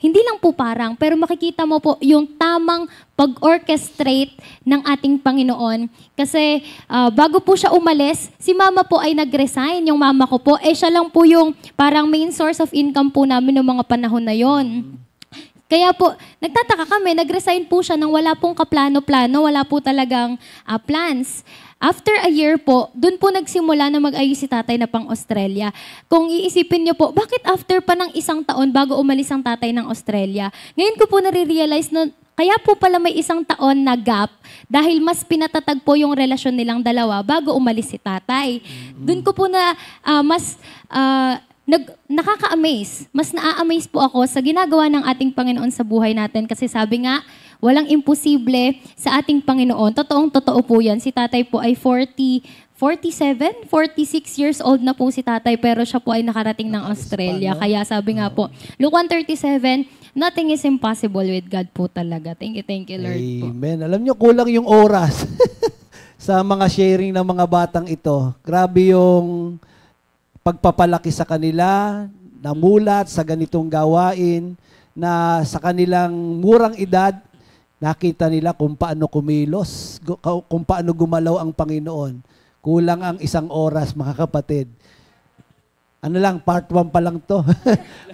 hindi lang po parang, pero makikita mo po yung tamang pag-orchestrate ng ating Panginoon. Kasi bago po siya umalis, si mama po ay nag-resign, yung mama ko po. Siya lang po yung parang main source of income po namin noong mga panahon na yon. Kaya po, nagtataka kami, nag-resign po siya nang wala pong kaplano-plano, wala po talagang plans. After a year po, dun po nagsimula na mag-ayos si tatay na pang Australia. Kung iisipin niyo po, bakit after pa ng 1 taon bago umalis ang tatay ng Australia? Ngayon ko po nare-realize na kaya po pala may 1 taon na gap dahil mas pinatatag po yung relasyon nilang dalawa bago umalis si tatay. Dun ko po na nakaka-amaze. Mas naa-amaze po ako sa ginagawa ng ating Panginoon sa buhay natin kasi sabi nga, walang imposible sa ating Panginoon. Totoong-totoo po yan. Si tatay po ay 46 years old na po si tatay pero siya po ay nakarating ng Australia. Kaya sabi nga po, Luke 1:37, nothing is impossible with God po talaga. Thank you Lord po. Amen. Alam nyo, kulang yung oras sa mga sharing ng mga batang ito. Grabe yung pagpapalaki sa kanila, namulat sa ganitong gawain, na sa kanilang murang edad, nakita nila kung paano kumilos, kung paano gumalaw ang Panginoon. Kulang ang 1 oras, mga kapatid. Ano lang, part 1 pa lang to.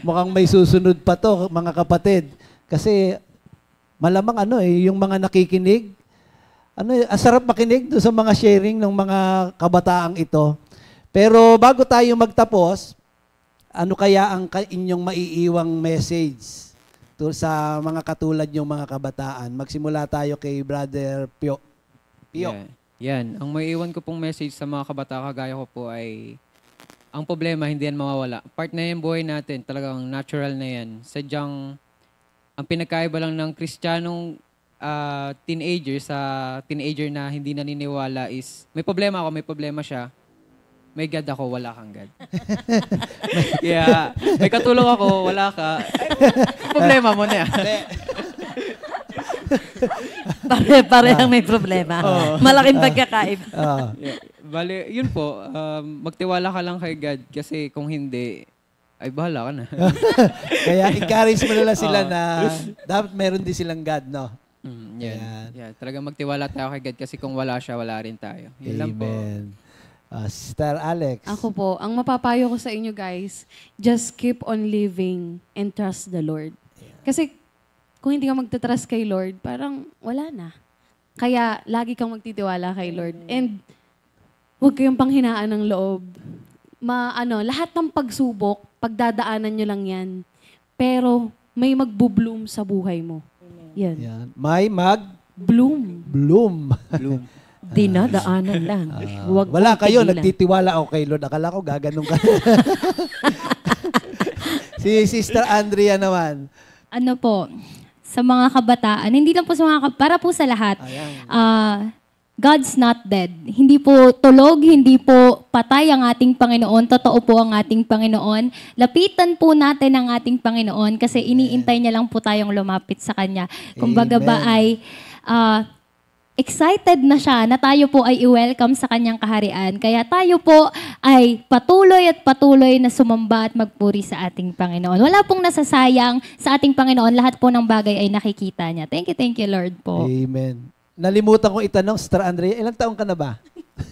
Mukhang may susunod pa to, mga kapatid. Kasi malamang yung mga nakikinig, asarap makinig doon sa mga sharing ng mga kabataang ito. Pero bago tayo magtapos, ano kaya ang inyong maiiwang message sa mga katulad yung mga kabataan? Magsimula tayo kay Brother Pio. Yan. Ang maiiwan ko pong message sa mga kabataan kagaya ko po ay ang problema hindi yan mawawala. Part na yan buhay natin, talagang natural na yan. Sadyang ang pinagkaiba lang ng Kristiyanong teenager sa teenager na hindi naniniwala is may problema ako, may problema siya. May God ako, wala kang God. Kaya, may katulong ako, wala ka. Problema mo na yan. Parehang may problema. Malaking pagkakaiba. Bale, yun po, magtiwala ka lang kay God kasi kung hindi, ay bahala ka na. Kaya encourage mo nila sila na dapat meron din silang God, no? Yan. Talagang magtiwala tayo kay God kasi kung wala siya, wala rin tayo. Yun lang po. Amen. Sister Alex. Ako po, ang mapapayo ko sa inyo guys, just keep on living and trust the Lord. Kasi kung hindi ka magtatrust kay Lord, parang wala na. Kaya lagi kang magtitiwala kay Lord. And huwag kayong panghinaan ng loob. Lahat ng pagsubok, pagdadaanan nyo lang yan. Pero may magbo-bloom sa buhay mo. Yan. Yan. May Bloom. bloom. Dinadaanan lang. Huwag Wala mong kayo, tigilan. nagtitiwala ako kay Lord. Akala ko gaganong ka. Si Sister Andrea naman. Ano po, sa mga kabataan, hindi lang po sa mga para po sa lahat, God's not dead. Hindi po tulog, hindi po patay ang ating Panginoon. Totoo po ang ating Panginoon. Lapitan po natin ang ating Panginoon kasi iniintay niya lang po tayong lumapit sa Kanya. Kumbaga ba Amen. ay excited na siya na tayo po ay i-welcome sa Kanyang kaharian. Kaya tayo po ay patuloy na sumamba at magpuri sa ating Panginoon. Wala pong nasasayang sa ating Panginoon. Lahat po ng bagay ay nakikita niya. Thank you Lord po. Amen. Nalimutan ko itanong, Sister Andrea, ilang taon ka na ba?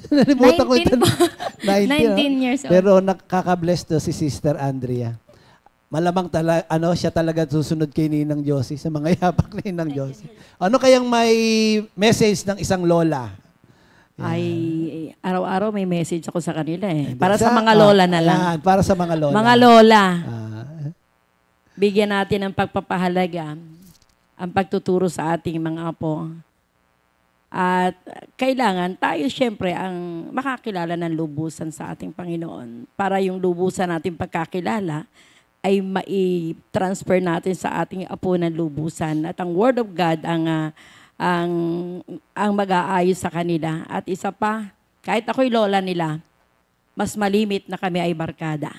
Nalimutan ko 19 itanong. po. 19 years old. Pero nakaka-bless to si Sister Andrea. Malamang siya talaga susunod kay Ninang Josie sa mga yapak ni Ninang Josie. Ano kayang may message ng isang lola? Ay, araw-araw may message ako sa kanila eh. Hindi. Para sa mga lola na lang. Ayan, para sa mga lola. Mga lola, Bigyan bigyan natin ng pagpapahalaga ang pagtuturo sa ating mga apo. At kailangan tayo siyempre ang makakilala ng lubusan sa ating Panginoon para yung lubusan natin pagkakilala ay mai-transfer natin sa ating apo ng lubusan. At ang Word of God ang mag-aayos sa kanila. At isa pa, kahit ako'y lola nila, mas malimit na kami ay barkada.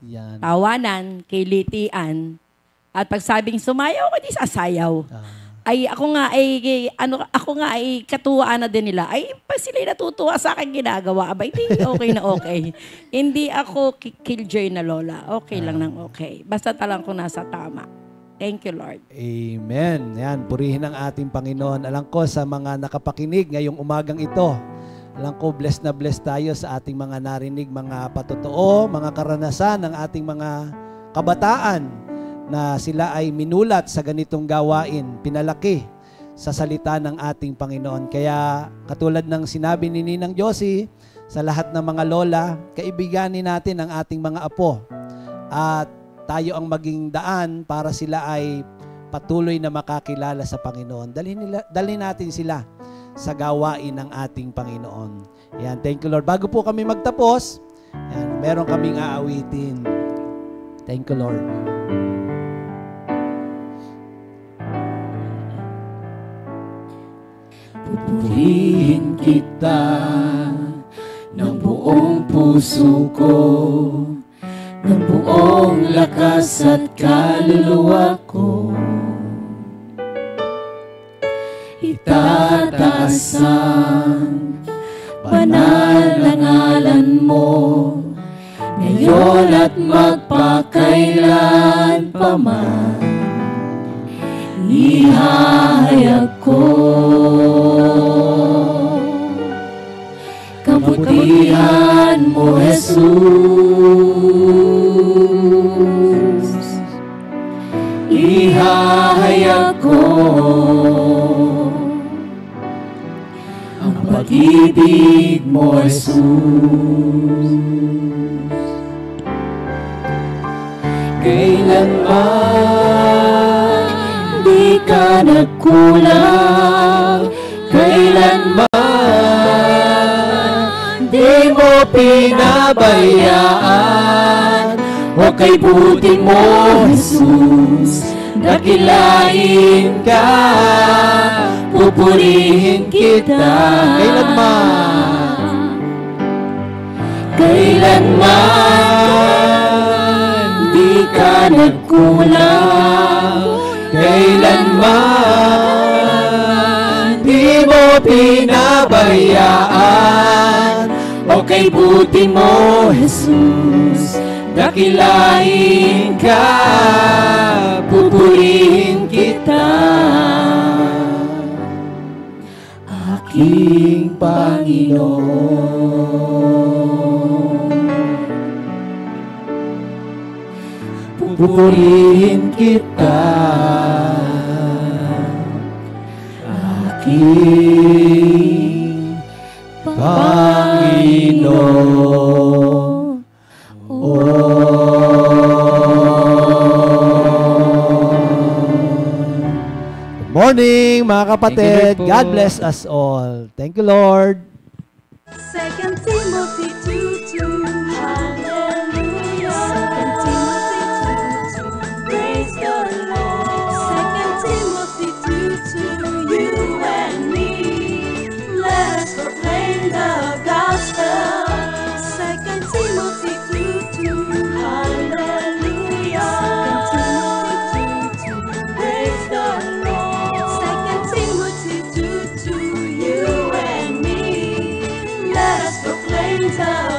Yan. Tawanan, kilitian, at pagsabing sumayaw ko, di sasayaw. Ay ako nga ay katuwaan na din nila. Ay pag sila'y natutuwa sa akin ginagawa, abay di okay na okay. Hindi ako killjoy na lola. Okay lang ng okay. Basta talang ko nasa tama. Thank you, Lord. Amen. Yan, purihin ang ating Panginoon. Alam ko sa mga nakapakinig ngayong umagang ito, alam ko blessed na blessed tayo sa ating mga narinig, mga patotoo, mga karanasan ng ating mga kabataan na sila ay minulat sa ganitong gawain, pinalaki sa salita ng ating Panginoon. Kaya katulad ng sinabi ni Ninang Josie, sa lahat ng mga lola, kaibiganin natin ang ating mga apo at tayo ang maging daan para sila ay patuloy na makakilala sa Panginoon. Dalhin natin sila sa gawain ng ating Panginoon. Yan, thank you Lord. Bago po kami magtapos, yan, meron kaming aawitin. Thank you Lord. Pupurihin kita ng buong puso ko, ng buong lakas at kaluluwa ko. Itataas ang banal na ngalan mo, ngayon at magpakailan pa man. Ihahayag ko kabutihan mo, Jesus. Ihahayag ko ang pag-ibig mo, Jesus. Kailanman di ka nagkulang, kailanman di mo pinabayaan. O kay buti mo, Jesus, dakilain ka, pupurihin kita. Kailanman di ka nagkulang, kailanman di mo pinabayaan. O kay buti mo, Jesus, dakilain ka, pupurihin kita. Aking Panginoon, pupurihin kita. Aking Panginoon. Good morning, mga kapatid. Thank you, Lord po. God bless us all. Thank you, Lord. 2 Timothy 2:2. Hallelujah. 2 Timothy 2:2. Praise the Lord. 2 Timothy 2:2. You and me, let us proclaim the gospel. 2 Timothy 2:2. Hallelujah. 2 Timothy 2:2. Praise the Lord. 2 Timothy 2:2. You and me, let us proclaim the